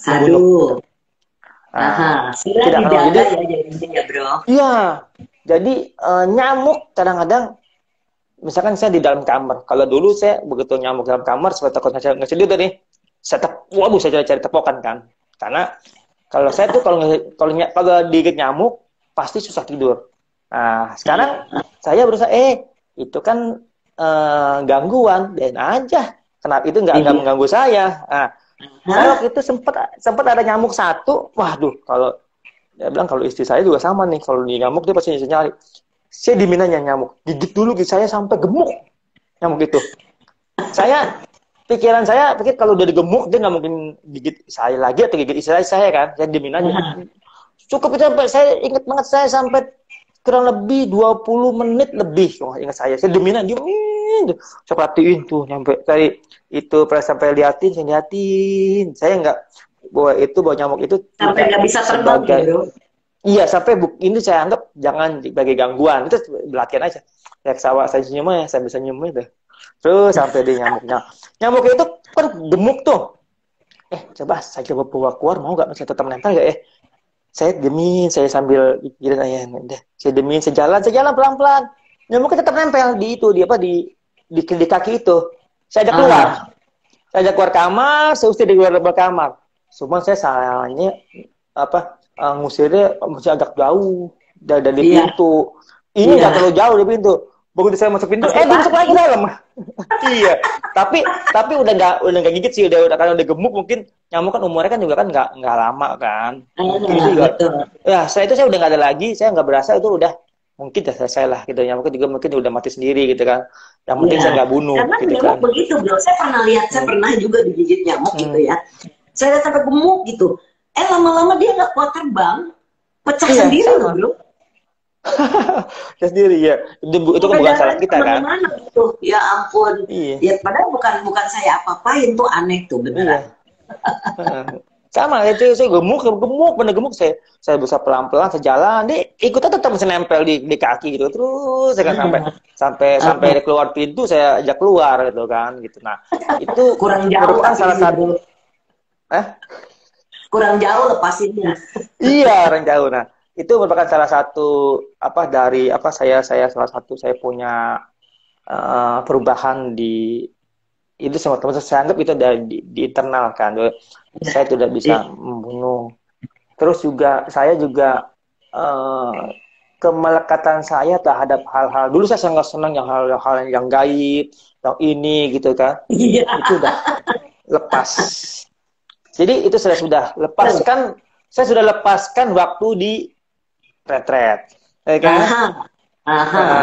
membunuh Aduh. Aha, uh, sila tidak akan dijaga jadi ya jadinya ya Bro. iya jadi nyamuk kadang-kadang misalkan saya di dalam kamar. Kalau dulu saya begitu nyamuk dalam kamar, saya takut nggak tidur nih. Waduh, saya cari tepokan kan. Karena kalau saya tuh kalau digigit nyamuk pasti susah tidur. Nah, sekarang saya berusaha, itu kan gangguan, dan aja. Kenapa itu nggak Iya. mengganggu saya? Nah, saya Hah? waktu itu sempat ada nyamuk satu. Waduh, kalau dia bilang kalau istri saya juga sama nih, kalau di nyamuk dia pasti nyari. Saya diminanya nyamuk, gigit dulu saya sampai gemuk nyamuk itu. Pikiran saya pikir kalau udah digemuk dia nggak mungkin gigit saya lagi atau gigit istri saya kan. Saya dimin aja. Aha. Cukup itu sampai saya ingat banget saya sampai kurang lebih 20 menit lebih. Oh, ingat saya dimin, saya perhatiin tuh sampai tadi itu sampai saya liatin. Saya nggak bahwa nyamuk itu Sampai tidak nggak bisa terbang ya sebagai. Bro. Iya, sampai ini saya anggap jangan sebagai gangguan. Itu latihan aja. Ya sawah saya senyum ya, saya bisa senyum itu. Terus sampai di nyamuknya. Nyamuk itu kan gemuk tuh. Coba saya coba bawa keluar, mau nggak? Saya tetap nempel nggak? Saya demin, saya sambil pikirin deh. Saya demin, saya jalan pelan-pelan. Nyamuknya tetap nempel di itu, di kaki itu. Saya ajak keluar. Aha. Saya ajak keluar kamar, saya usir di luar kamar. Cuma saya salahnya ngusirnya masih agak jauh dari Iya, pintu. Ini nggak iya. terlalu jauh dari pintu. Begitu saya masuk pintu, Masih dia masuk lagi pagi. dalam. Iya, tapi udah nggak gigit sih, udah karena udah gemuk mungkin nyamuk kan umurnya kan juga kan nggak lama kan. Mungkin itu Ah, juga. betul. Ya, saya udah nggak ada lagi, saya nggak berasa itu udah mungkin udah selesai lah gitu. Nyamuknya juga mungkin udah mati sendiri gitu kan. Yang penting Iya. saya nggak bunuh Karena gitu nyamuk kan. begitu Bro. Saya pernah lihat, saya Hmm. pernah juga digigit nyamuk gitu Hmm. ya. Saya lihat sampai gemuk gitu. Lama-lama dia nggak kuat terbang, pecah Iya, sendiri loh sama. Bro. Saya sendiri ya. Itu kan Sampai bukan salah darahnya kita kan. kemana-mana gitu. Ya ampun. Iya. Ya padahal bukan saya apa-apain tuh aneh tuh beneran. Iya. Sama itu saya gemuk bener gemuk, saya berusaha pelan-pelan sejalan dia ikutnya tetap masih nempel di kaki gitu terus saya kan sampai sampai sampai Ah, dia keluar pintu saya ajak keluar gitu kan gitu. Nah itu kurang jauh merupakan tapi salah ini satu Bro. eh Kurang jauh lepasinnya. iya orang jauh. Nah itu merupakan salah satu dari saya salah satu saya punya perubahan di itu sama teman saya anggap itu dari di internal kan. Saya tidak bisa Iya. membunuh. Terus juga saya juga eh, kemelekatan saya terhadap hal-hal dulu saya sangat senang yang hal-hal yang gaib, yang ini gitu kan. Iya. Itu udah lepas. Jadi itu sudah lepaskan, saya sudah lepaskan waktu di retret, ya kan?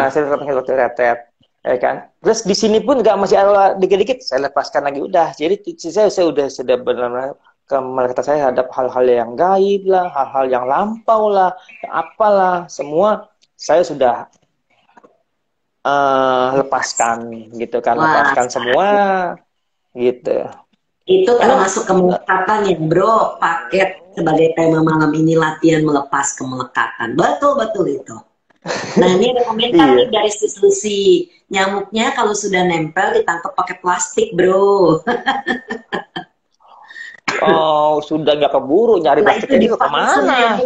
Saya lepaskan waktu retret, ya kan? Terus di sini pun nggak masih ada dikit-dikit, saya lepaskan lagi udah. Jadi saya sudah benar-benar kata saya hadap hal-hal yang gaib lah, hal-hal yang lampau lah, apalah, semua saya sudah lepaskan gitu kan. Wah, lepaskan semua gitu. Itu termasuk kemelekatan ya bro, paket sebagai tema malam ini, latihan melepas kemelekatan. Betul itu. Nah ini ada komentar nih dari Susi, nyamuknya kalau sudah nempel ditangkap pakai plastik bro. Oh sudah nggak keburu, nyari plastiknya juga kemana?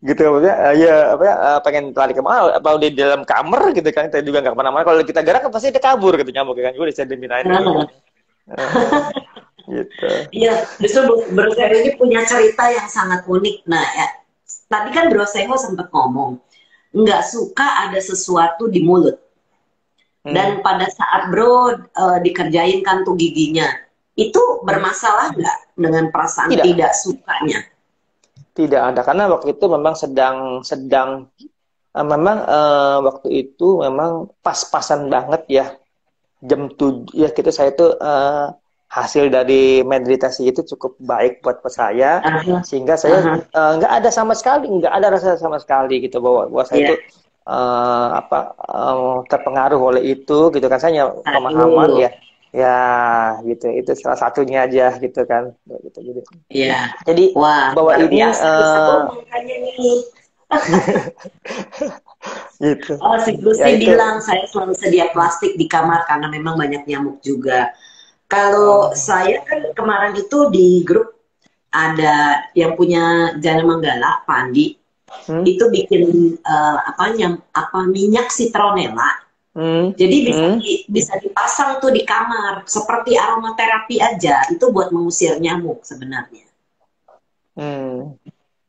Gitu ya pengen lari kemana, apa di dalam kamar gitu kan, kita juga nggak kemana-mana. Kalau kita gerak pasti dia kabur gitu nyamuk kan, gue bisa dimintain gitu. Iya, justru Bro Seho ini punya cerita yang sangat unik. Nah ya, tadi kan Bro Seho sempat ngomong nggak suka ada sesuatu di mulut, dan pada saat Bro dikerjain kan tuh giginya, itu bermasalah nggak dengan perasaan tidak sukanya? Tidak ada, karena waktu itu memang memang waktu itu memang pas-pasan banget ya, jam 7 ya gitu. Saya itu hasil dari meditasi itu cukup baik buat saya, sehingga saya nggak ada sama sekali, nggak ada rasa sama sekali gitu bahwa saya itu terpengaruh oleh itu gitu kan. Saya pemahaman ya gitu, itu salah satunya aja gitu kan gitu. Jadi bahwa ini gitu. Oh, si Gusti bilang saya selalu sedia plastik di kamar karena memang banyak nyamuk juga. Kalau saya kan kemarin itu di grup ada yang punya Jana Manggala, Pak Andi, itu bikin minyak citronella. Jadi bisa dipasang tuh di kamar seperti aromaterapi aja, itu buat mengusir nyamuk sebenarnya.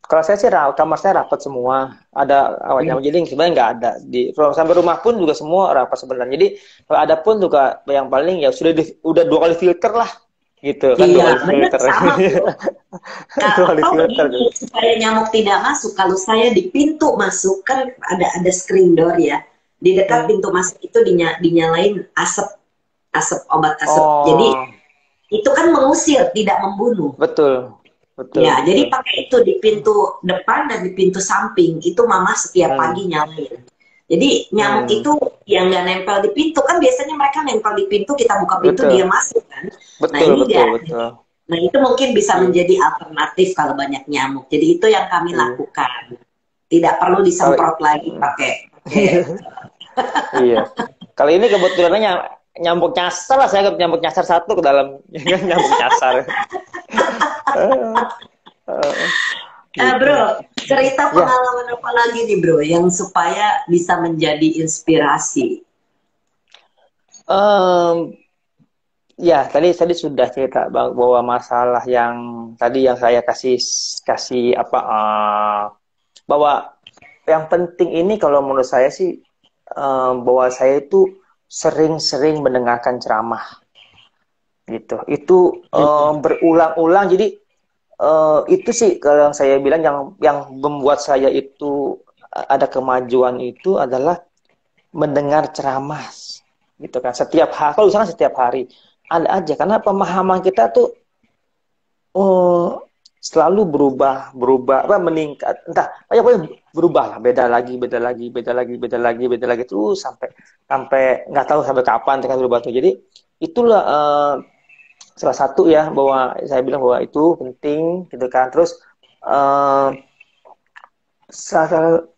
Kalau saya sih kamar saya rapat semua, ada awal nyamuk, jadi sebenarnya nggak ada di sampai rumah pun juga semua rapat sebenarnya. Jadi kalau ada pun juga yang paling ya udah 2 kali filter lah gitu kan. Iya, benar sama. Supaya nyamuk tidak masuk, kalau saya di pintu masuk kan ada screen door ya. Di dekat pintu masuk itu dinyalain asap obat asap. Jadi itu kan mengusir, tidak membunuh. Betul. Ya, jadi pakai itu di pintu depan dan di pintu samping. Itu mama setiap pagi nyalain. Jadi nyamuk itu yang nggak nempel di pintu, kan biasanya mereka nempel di pintu, kita buka pintu dia masuk kan. Betul. Nah itu mungkin bisa menjadi alternatif kalau banyak nyamuk. Jadi itu yang kami lakukan. Tidak perlu disemprot lagi pakai. Iya. Kali ini kebetulannya nyamuk nyasar lah, saya nyamuk nyasar 1 ke dalam nyamuk nyasar. Bro, cerita pengalaman apa lagi nih bro, yang supaya bisa menjadi inspirasi? Ya tadi sudah cerita bahwa masalah yang tadi yang saya kasih bahwa yang penting ini kalau menurut saya sih, bahwa saya itu sering-sering mendengarkan ceramah gitu. Itu berulang-ulang. Jadi itu sih kalau yang saya bilang yang membuat saya itu ada kemajuan itu adalah mendengar ceramah gitu kan. Setiap hari, kalau misalkan setiap hari ada aja, karena pemahaman kita tuh selalu berubah meningkat, entah berubah lah, beda lagi terus sampai nggak tahu sampai kapan kan berubah tuh. Jadi itulah salah satu ya, bahwa saya bilang bahwa itu penting gitu kan. Terus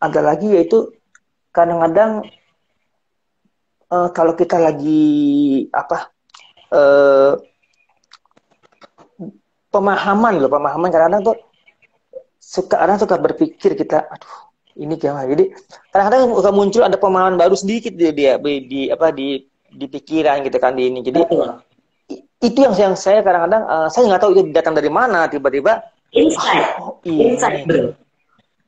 ada lagi yaitu kadang-kadang kalau kita lagi pemahaman kadang-kadang tuh orang suka berpikir kita, aduh ini gimana. Jadi kadang-kadang muncul ada pemahaman baru sedikit di pikiran gitu kan, di ini. Jadi itu yang saya kadang-kadang saya nggak tahu itu datang dari mana, tiba-tiba insight bro.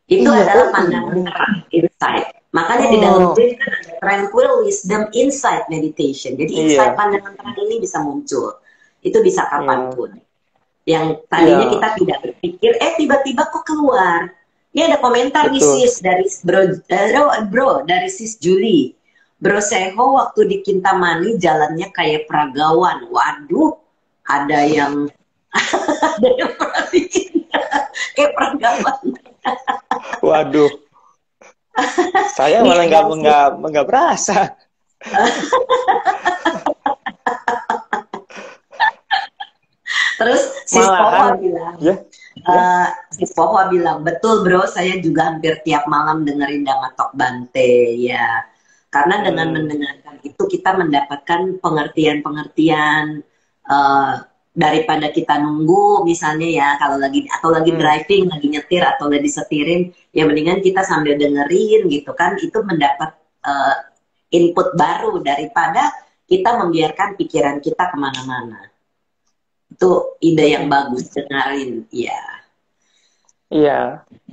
Itu adalah pandangan terang, insight. Makanya di dalam Oh, dream kan ada tranquil wisdom insight meditation. Jadi insight iya, pandangan terang ini bisa muncul. Itu bisa iya, kapanpun. Yang tadinya iya, kita tidak berpikir, tiba-tiba kok keluar. Ini ada komentar nih betul. sis dari bro dari sis Juli. Bro Seho waktu di Kintamani jalannya kayak peragawan. Waduh, ada yang ada yang perhatiin kayak peragawan. Waduh, saya Nih malah ada sis. nggak berasa. Terus sis Malahan, Pohwa bilang, ya, ya. sis Pohwa bilang, betul bro, saya juga hampir tiap malam dengerin Damatok Bante, ya. Karena dengan Hmm, mendengarkan itu kita mendapatkan pengertian-pengertian uh, daripada kita nunggu, misalnya ya, kalau lagi atau lagi hmm, driving, lagi nyetir atau lagi setirin, ya mendingan kita sambil dengerin gitu kan, itu mendapat uh, input baru daripada kita membiarkan pikiran kita kemana-mana. Itu ide yang bagus, dengerin. Iya. iya.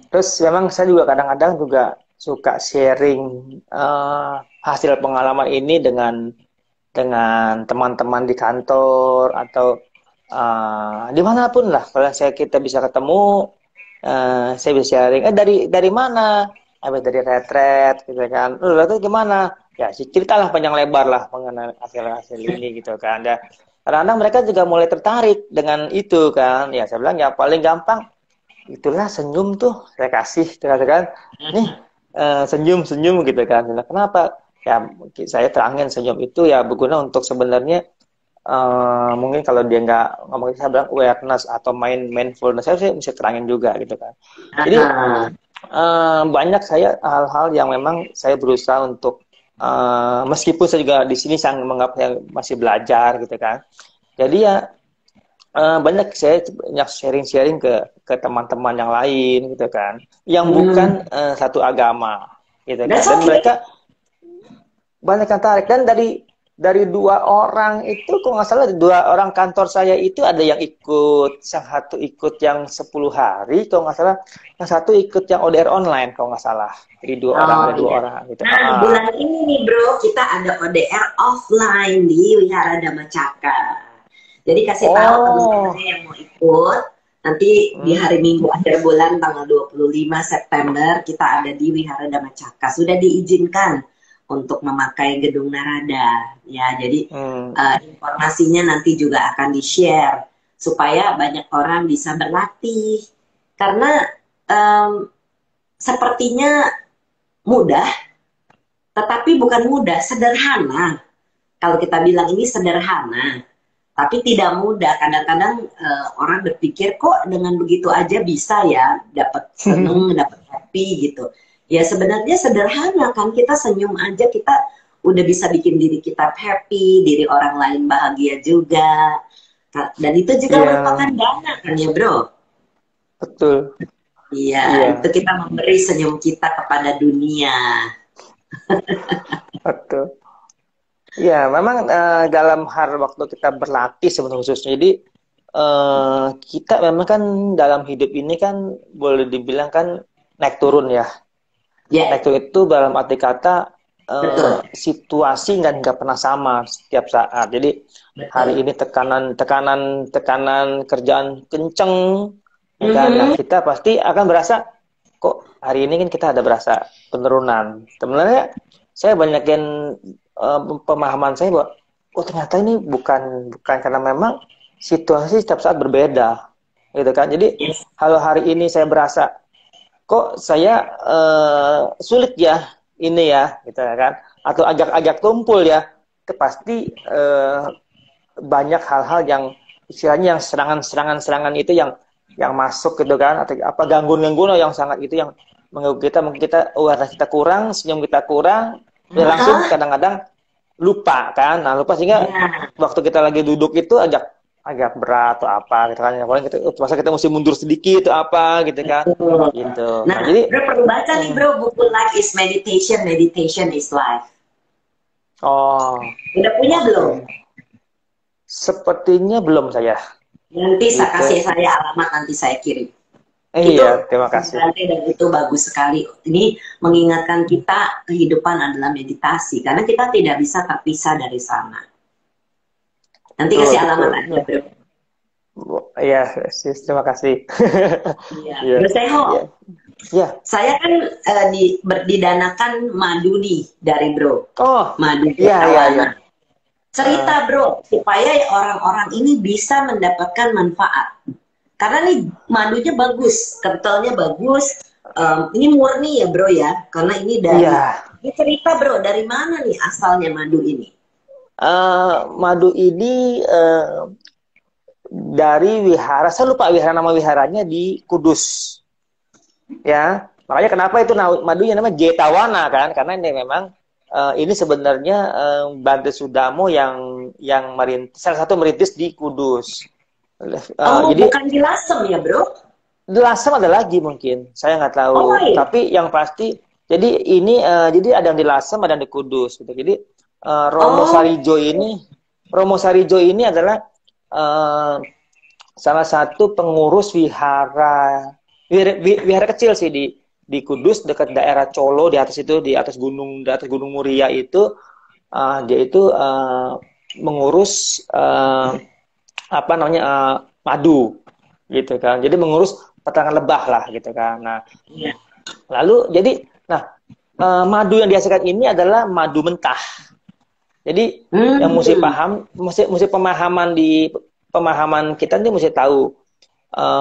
Terus memang saya juga kadang-kadang juga suka sharing hasil pengalaman ini dengan teman-teman di kantor atau dimanapun lah. Kalau kita bisa ketemu, saya bisa sharing. Dari mana? Habis dari retret, gitu kan. Lalu gimana? Ya, ceritalah panjang lebar lah mengenai hasil-hasil ini gitu kan. Dan kadang-kadang mereka juga mulai tertarik dengan itu kan. Ya, saya bilang ya paling gampang itulah senyum tuh saya kasih kan. Nih senyum-senyum gitu kan. Nah, kenapa? Ya, saya terangin senyum itu ya berguna untuk sebenarnya mungkin kalau dia nggak ngomongin saya bilang awareness atau mindfulness saya bisa terangin juga gitu kan. Jadi Aha. banyak saya hal-hal yang memang saya berusaha untuk meskipun saya juga di sini sangat menganggap saya masih belajar gitu kan. Jadi ya banyak saya banyak sharing-sharing ke teman-teman yang lain gitu kan, yang bukan Hmm. satu agama gitu kan, That's dan okay. mereka banyak yang tarik. Dan dari dua orang itu, kok nggak salah dua orang kantor saya itu ada yang ikut, yang satu ikut yang 10 hari, kalau nggak salah, yang satu ikut yang ODR online kalau nggak salah. Jadi dua orang, Oh ada dua iya. orang gitu. Nah, bulan ini nih bro, kita ada ODR offline di Wihara Dhamma Cakra. Jadi kasih tahu Oh, teman-temannya yang mau ikut. Nanti di hmm, hari Minggu akhir bulan tanggal 25 September kita ada di Wihara Dhamma Cakra. Sudah diizinkan untuk memakai gedung Narada. Ya, jadi hmm, informasinya nanti juga akan di-share supaya banyak orang bisa berlatih. Karena em, sepertinya mudah, tetapi bukan mudah, sederhana. Kalau kita bilang ini sederhana, tapi tidak mudah. Kadang-kadang orang berpikir kok dengan begitu aja bisa ya dapat seneng, dapat happy gitu. Ya sebenarnya sederhana kan, kita senyum aja kita udah bisa bikin diri kita happy, diri orang lain bahagia juga. Dan itu juga merupakan iya, dana kan ya bro. betul, Iya, itu iya, kita memberi senyum kita kepada dunia. betul. Iya, memang dalam hal waktu kita berlatih sebenarnya khususnya. Jadi kita memang kan dalam hidup ini kan boleh dibilang kan naik turun ya. Naik Ya, turun itu dalam arti kata betul, situasi nggak pernah sama setiap saat. Jadi hari betul. ini tekanan kerjaan kenceng, ya kan? Nah, Mhm. kita pasti akan berasa kok hari ini kan kita ada berasa penurunan. Sebenarnya saya banyakin pemahaman saya bahwa oh ternyata ini bukan bukan karena memang situasi setiap saat berbeda, gitu kan. Jadi Yes. kalau hari ini saya berasa kok saya sulit ya ini ya, gitu kan, atau agak-agak tumpul ya, itu pasti banyak hal-hal yang istilahnya yang serangan-serangan itu yang masuk gitu kan, atau apa gangguan-gangguan yang sangat itu yang mengganggu kita, mungkin kita awareness kita kurang, senyum kita kurang, ya langsung Ah, kadang-kadang lupa kan. Nah, lupa sehingga ya, waktu kita lagi duduk itu agak berat atau apa gitu kan. Paling kita masa kita mesti mundur sedikit atau apa gitu kan. betul. Gitu. Nah, Nah, jadi bro perlu baca nih hmm, bro buku Life is Meditation, Meditation is Life. oh, Udah punya oke. belum? Sepertinya belum saya. Nanti saya Gitu. kasih saya alamat, nanti saya kirim. Itu Iya, terima kasih. berarti dan itu bagus sekali. Ini mengingatkan kita kehidupan adalah meditasi karena kita tidak bisa terpisah dari sana. Nanti Betul, kasih alamat betul. aja, Bro. Iya, sis, terima kasih. Iya, Iya, Bro Seho. iya, iya. Saya kan didanakan madu nih dari Bro. Oh, Madu iya, iya, iya. Tawana. Eh, Cerita Bro, supaya orang-orang ini bisa mendapatkan manfaat. Karena nih madunya bagus, kentalnya bagus. Ini murni ya Bro ya, karena ini dari. iya. Ini cerita Bro, dari mana nih asalnya madu ini? Madu ini dari wihara, saya lupa nama wiharanya di Kudus. Ya, makanya kenapa itu madunya namanya Jetawana kan? Karena ini memang ini sebenarnya Bante Sudamo yang merintis, salah satu merintis di Kudus. Oh, Jadi bukan di Lasem ya Bro? di Lasem ada lagi mungkin, saya nggak tahu. Oh iya. Tapi yang pasti, jadi ini jadi ada yang di Lasem, ada yang di Kudus gitu. Jadi Romo Sarijo ini adalah eh, salah satu pengurus wihara kecil sih di Kudus dekat daerah Colo, di atas itu, di atas Gunung Muria itu dia itu mengurus apa namanya madu gitu kan. Jadi mengurus peternakan lebah lah gitu kan. Nah, Iya. lalu jadi madu yang dihasilkan ini adalah madu mentah. Jadi yang mesti paham, mesti pemahaman kita ini mesti tahu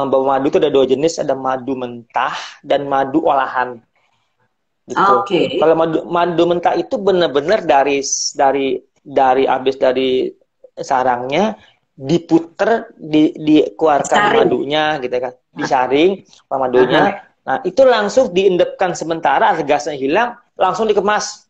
bahwa madu itu ada dua jenis, ada madu mentah dan madu olahan. Gitu. Oke. Kalau madu mentah itu benar-benar habis dari sarangnya diputer, dikeluarkan madunya gitu kan, disaring madunya. Nah, itu langsung diendapkan sementara, gasnya hilang, langsung dikemas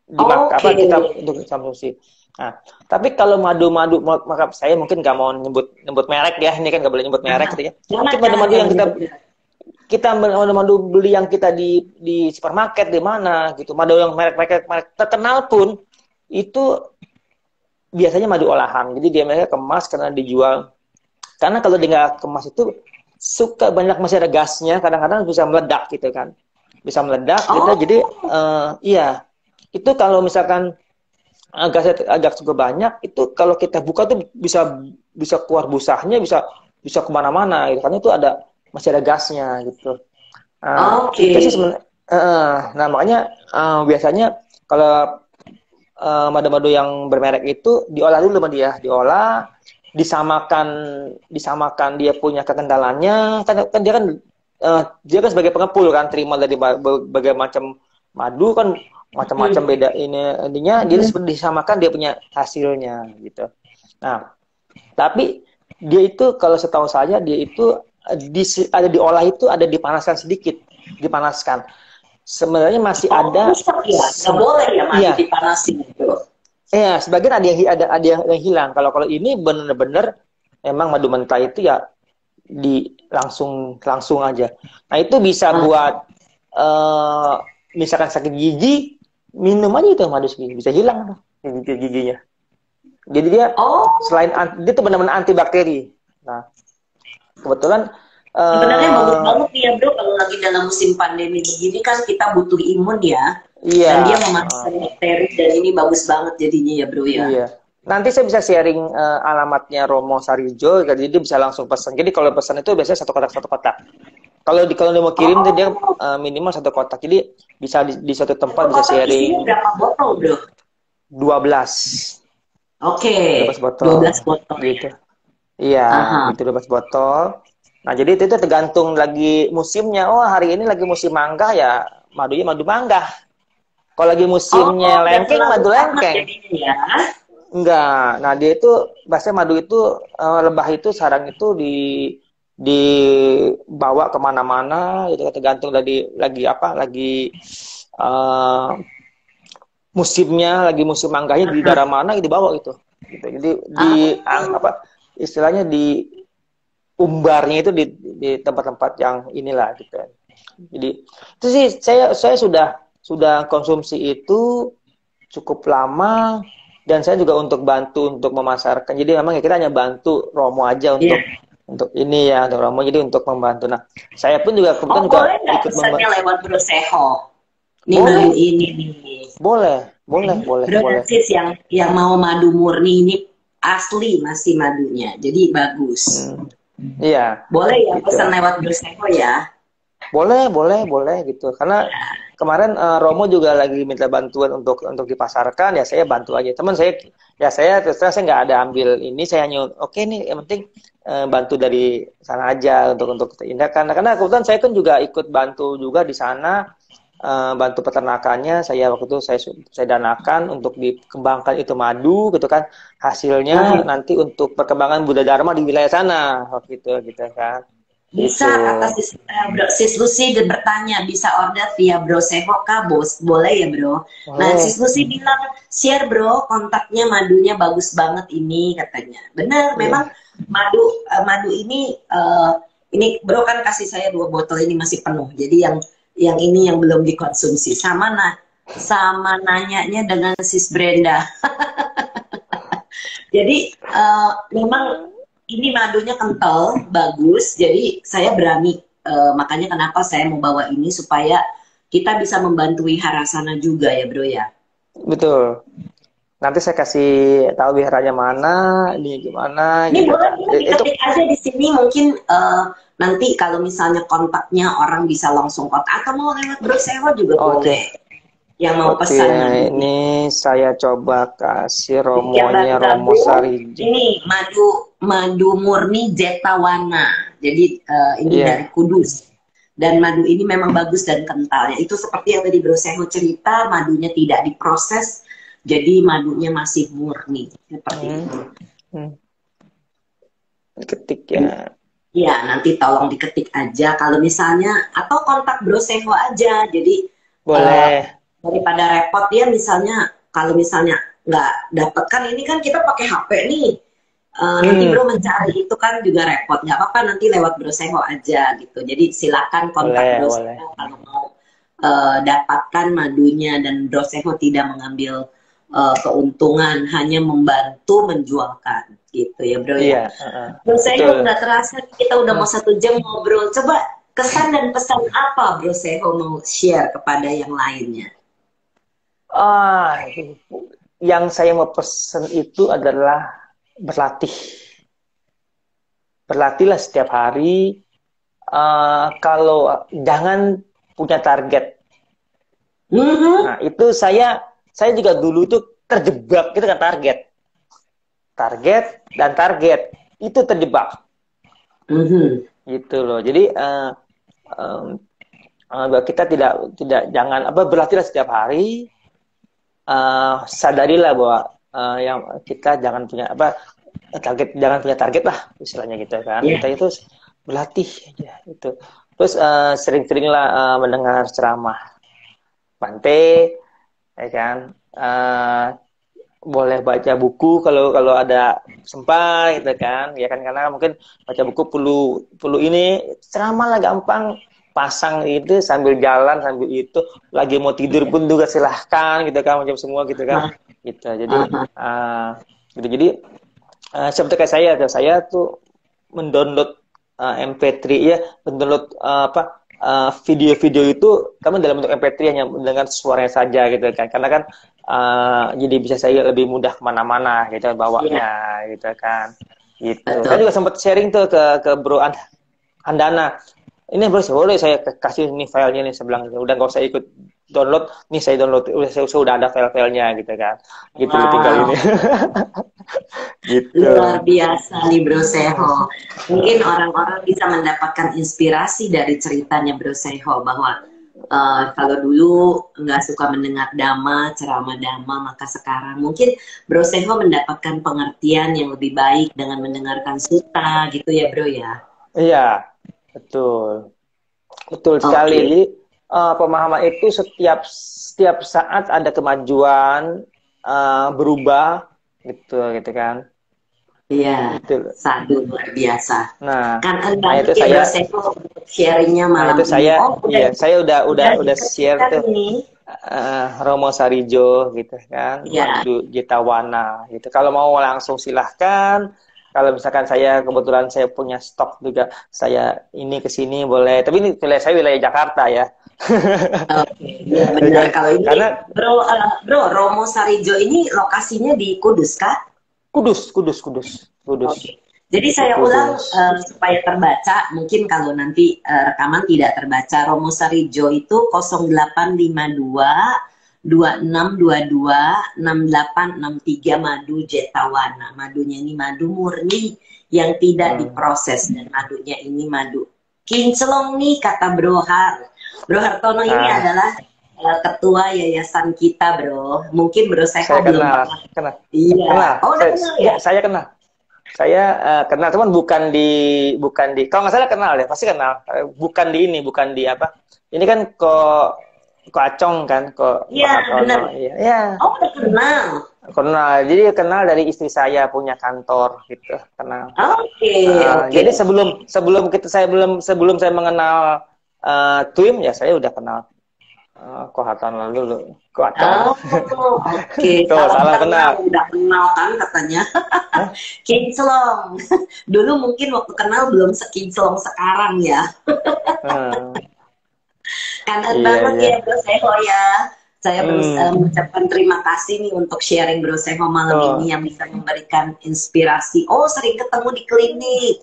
kita untuk konsumsi. Nah, tapi kalau madu-madu, maka saya mungkin nggak mau nyebut merek ya, ini kan nggak boleh nyebut merek gitu ya. Mungkin madu-madu yang madu beli yang kita di supermarket di mana gitu, madu yang merek terkenal pun itu biasanya madu olahan. Jadi dia mereka kemas karena dijual. Karena kalau dia nggak kemas itu suka masih ada gasnya, kadang-kadang bisa meledak gitu kan, bisa meledak gitu. Jadi iya. Itu kalau misalkan gasnya agak cukup banyak, itu kalau kita buka tuh bisa keluar busahnya, bisa kemana-mana gitu. Karena itu masih ada gasnya gitu. Itu sih sebenarnya. Nah makanya biasanya kalau madu-madu yang bermerek itu diolah dulu sama dia, disamakan dia punya kekendalannya. Kan dia kan sebagai pengepul kan, terima dari berbagai macam madu kan, macam-macam beda intinya dia disamakan dia punya hasilnya gitu. Nah, tapi dia itu kalau setahu saya dia itu ada diolah itu ada dipanaskan sedikit, dipanaskan. Sebenarnya masih ada. Nggak boleh ya madu dipanasin itu. Iya, sebagian ada yang hilang. Kalau ini benar-benar memang madu mentah itu ya langsung aja. Nah, itu bisa buat misalkan sakit gigi, minum aja itu madu segini bisa hilang giginya. Jadi dia dia tuh benar-benar antibakteri. Nah, kebetulan sebenarnya bagus banget nih ya Bro, kalau lagi dalam musim pandemi begini kan kita butuh imun ya. Iya. Dan dia memasukkan bakteri dan ini bagus banget jadinya ya Bro ya. Iya. Nanti saya bisa sharing alamatnya Romo Sarijo, jadi dia bisa langsung pesan. Jadi kalau pesan itu biasanya satu kotak. Kalau dia mau kirim dia minimal satu kotak. Jadi bisa di suatu tempat bisa sharing. Isinya berapa botol, Bro? 12. Oke. 12 botol. 12 botol gitu. Iya, itu 12 botol. Nah, jadi itu tergantung lagi musimnya. Oh, hari ini lagi musim mangga ya, madunya madu mangga. Kalau lagi musimnya lengkeng, madu lengkeng. Ya. Enggak. Nah, dia itu biasanya madu itu lebah itu sarang itu dibawa kemana-mana itu tergantung lagi musimnya, lagi musim mangganya di daerah mana dibawa gitu. Jadi istilahnya di umbarnya itu di tempat-tempat yang inilah gitu. Jadi itu sih saya sudah konsumsi itu cukup lama. Dan saya juga bantu untuk memasarkan. Jadi memang kita hanya bantu Romo aja untuk untuk ini ya, untuk Romo, jadi untuk membantu. Nah, saya pun juga kebetulan Oh, juga boleh nggak ikut pesannya lewat Bro Seho? Nih madu boleh, ini nih. boleh, boleh, Bro dan boleh. sis yang mau madu murni ini asli masih madunya. Jadi bagus. Hmm, iya, Boleh ya gitu. pesan lewat Bro Seho ya. Boleh gitu. Karena kemarin Romo juga lagi minta bantuan untuk dipasarkan, ya saya bantu aja. Teman saya, ya saya terus terang saya nggak ada ambil ini, saya hanya oke nih, yang penting bantu dari sana aja untuk tindakan. Karena kebetulan saya kan juga ikut bantu juga di sana, bantu peternakannya. Saya waktu itu saya danakan untuk dikembangkan itu madu gitu kan. Hasilnya Nah, nanti untuk perkembangan Buddha Dharma di wilayah sana waktu itu gitu kan. bisa Itu. kata sis Lucy bertanya bisa order via Bro Seho kah bos? Boleh ya bro. Nah sis Boleh. Lucy bilang share bro kontaknya madunya bagus banget ini katanya. Benar memang Iya. madu ini bro kan kasih saya 2 botol ini masih penuh. Jadi yang ini yang belum dikonsumsi sama nanyanya dengan sis Brenda. Jadi memang ini madunya kental, bagus. Jadi saya berani, makanya kenapa saya mau bawa ini supaya kita bisa membantu Wiharasana juga ya bro ya. Betul. Nanti saya kasih tahu biharanya mana, ini gimana Ini gitu boleh kan. kita Itu diketik aja di sini mungkin nanti kalau misalnya kontaknya orang bisa langsung kontak atau mau lewat bro Sewa juga oke. boleh. Yang mau Oke, pesan madunya. ini saya coba kasih Yang Romonya Romo baru-baru Sariji. ini madu murni Jetawana. Jadi ini dari Iya, Kudus. Dan madu ini memang bagus dan kentalnya. Itu seperti yang tadi Bro Seho cerita, madunya tidak diproses, jadi madunya masih murni. Seperti hmm, itu. hmm. Ketik ya. Ya, nanti tolong diketik aja. Kalau misalnya, atau kontak Bro Seho aja. Jadi eh, Boleh. daripada repot ya, misalnya kalau misalnya nggak dapet kan ini kan kita pakai HP nih. Nanti Hmm, bro mencari itu kan juga repot, nggak apa-apa nanti lewat Bro Seho aja gitu. Jadi silakan kontak boleh, Bro boleh. Seho kalau mau dapatkan madunya dan Bro Seho tidak mengambil keuntungan, hanya membantu menjualkan gitu ya bro ya. Iya, Bro Seho betul. nggak terasa kita udah mau Hmm. 1 jam ngobrol. Coba kesan dan pesan apa Bro Seho mau share kepada yang lainnya? Ah, yang saya mau pesen itu adalah berlatih. Berlatihlah setiap hari. Kalau jangan punya target. Mhm, Nah, itu saya juga dulu tuh terjebak gitu kan target. Target dan target itu terjebak mhm. gitu loh. Jadi um, kita tidak jangan apa berlatihlah setiap hari. Sadarilah bahwa yang kita jangan punya apa target, jangan punya target lah istilahnya gitu kan. Ya, Kita itu berlatih aja itu. Terus sering-seringlah mendengar ceramah Bante, ya kan. Boleh baca buku kalau kalau ada sempat gitu kan, ya kan, karena mungkin baca buku perlu perlu ini ceramah lah gampang, pasang itu sambil jalan sambil itu lagi mau tidur pun juga silahkan gitu kan, macam semua gitu kan, ah, gitu. Jadi ah, gitu. Jadi seperti kayak saya tuh mendownload MP3 ya, mendownload video-video itu kami dalam bentuk MP3 hanya dengan suaranya saja gitu kan, karena kan jadi bisa saya lebih mudah kemana-mana gitu iya, bawanya gitu kan, gitu. Saya betul. juga sempat sharing tuh ke Bro Andana, ini bro boleh saya kasih nih filenya nih, sebelah udah nggak usah ikut download nih, saya download saya udah ada file-filenya gitu kan, gitu loh, tinggal ini. Wow, Gitu. luar biasa nih Bro Seho. Mungkin orang-orang bisa mendapatkan inspirasi dari ceritanya Bro Seho bahwa kalau dulu nggak suka mendengar dhamma, ceramah dhamma, maka sekarang mungkin Bro Seho mendapatkan pengertian yang lebih baik dengan mendengarkan suta gitu ya Bro ya. Iya, betul. Betul sekali. Oke. Jadi pemahaman itu setiap saat ada kemajuan, berubah gitu gitu kan. Iya, Gitu. sadu luar biasa. Nah, Kan nah banget itu ya saya Bro Seho sharingnya nah malam itu ini. saya Oh, iya, saya udah udah share diketikkan tuh nih. Romo Sarijo gitu kan, Ya, Madu Jetawana gitu. Kalau mau langsung silahkan, Kalau misalkan saya kebetulan saya punya stok juga, saya ini ke sini boleh. Tapi ini wilayah saya wilayah Jakarta ya. Oke, iya Ya benar. kan? Kalau ini, Karena bro, Romo Sarijo ini lokasinya di Kudus, Kak? Kudus, Kudus, Kudus, Kudus, Oke. Jadi saya ulang Kudus. supaya terbaca, mungkin kalau nanti rekaman tidak terbaca, Romo Sarijo itu 0852 2622 6863 Madu Jetawana. Madunya ini madu murni yang tidak diproses, dan madunya ini madu kinclong nih, kata Bro Har. Bro Hartono ini Ah, adalah ketua yayasan kita, Bro. Mungkin Bro Seho saya belum kenal, pernah. kenal, Iya. kenal. Oh, udah kenal ya? Saya kenal. Saya kenal, cuman bukan di, kalau nggak salah kenal ya, pasti kenal. Bukan di ini, bukan di apa? Ini kan kok Acong kan, kok Iya, Hartono. benar. Iya, ya, Oh, udah kenal. kenal. Jadi kenal dari istri saya punya kantor gitu, kenal. Oke, oke. Jadi sebelum saya mengenal Twim ya saya udah kenal kok Hartono dulu, kok Acong. Oh, oke. Tuh, Salam salam kenal, kenal. udah kenal kan katanya. Hah? Kinclong. Dulu mungkin waktu kenal belum sekinclong sekarang ya. Hmm, Kangen iya, banget iya. ya Bro Seho ya. Saya berusaha Hmm, mengucapkan terima kasih nih untuk sharing Bro Seho malam ini tuh, yang bisa memberikan inspirasi. Oh, sering ketemu di klinik.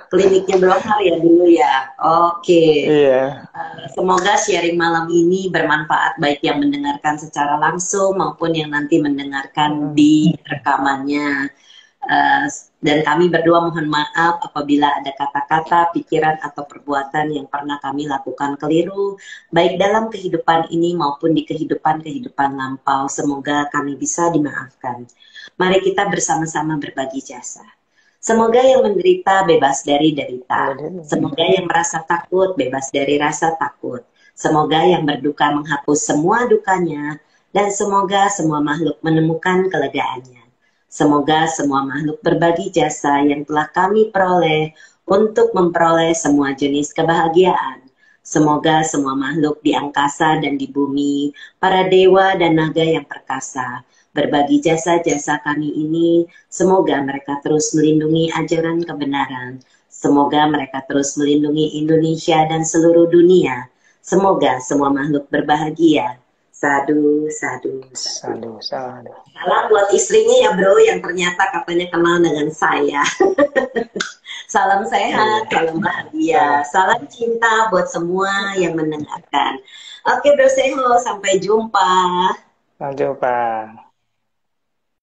Kliniknya Bro Har ya dulu ya. Oke. iya. Semoga sharing malam ini bermanfaat, baik yang mendengarkan secara langsung maupun yang nanti mendengarkan Hmm, di rekamannya. Eh, dan kami berdua mohon maaf apabila ada kata-kata, pikiran, atau perbuatan yang pernah kami lakukan keliru, baik dalam kehidupan ini maupun di kehidupan-kehidupan lampau. Semoga kami bisa dimaafkan. Mari kita bersama-sama berbagi jasa. Semoga yang menderita bebas dari derita. Semoga yang merasa takut bebas dari rasa takut. Semoga yang berduka menghapus semua dukanya. Dan semoga semua makhluk menemukan kelegaannya. Semoga semua makhluk berbagi jasa yang telah kami peroleh untuk memperoleh semua jenis kebahagiaan. Semoga semua makhluk di angkasa dan di bumi, para dewa dan naga yang perkasa, berbagi jasa-jasa kami ini. Semoga mereka terus melindungi ajaran kebenaran. Semoga mereka terus melindungi Indonesia dan seluruh dunia. Semoga semua makhluk berbahagia. Sadu, sadu, sadu. Sadu, sadu. Salam buat istrinya ya bro, yang ternyata katanya kenal dengan saya. Salam sehat, Iya. salam bahagia, Salam. salam cinta buat semua yang mendengarkan. Oke bro Seho, sampai jumpa. Lanjut, Pak.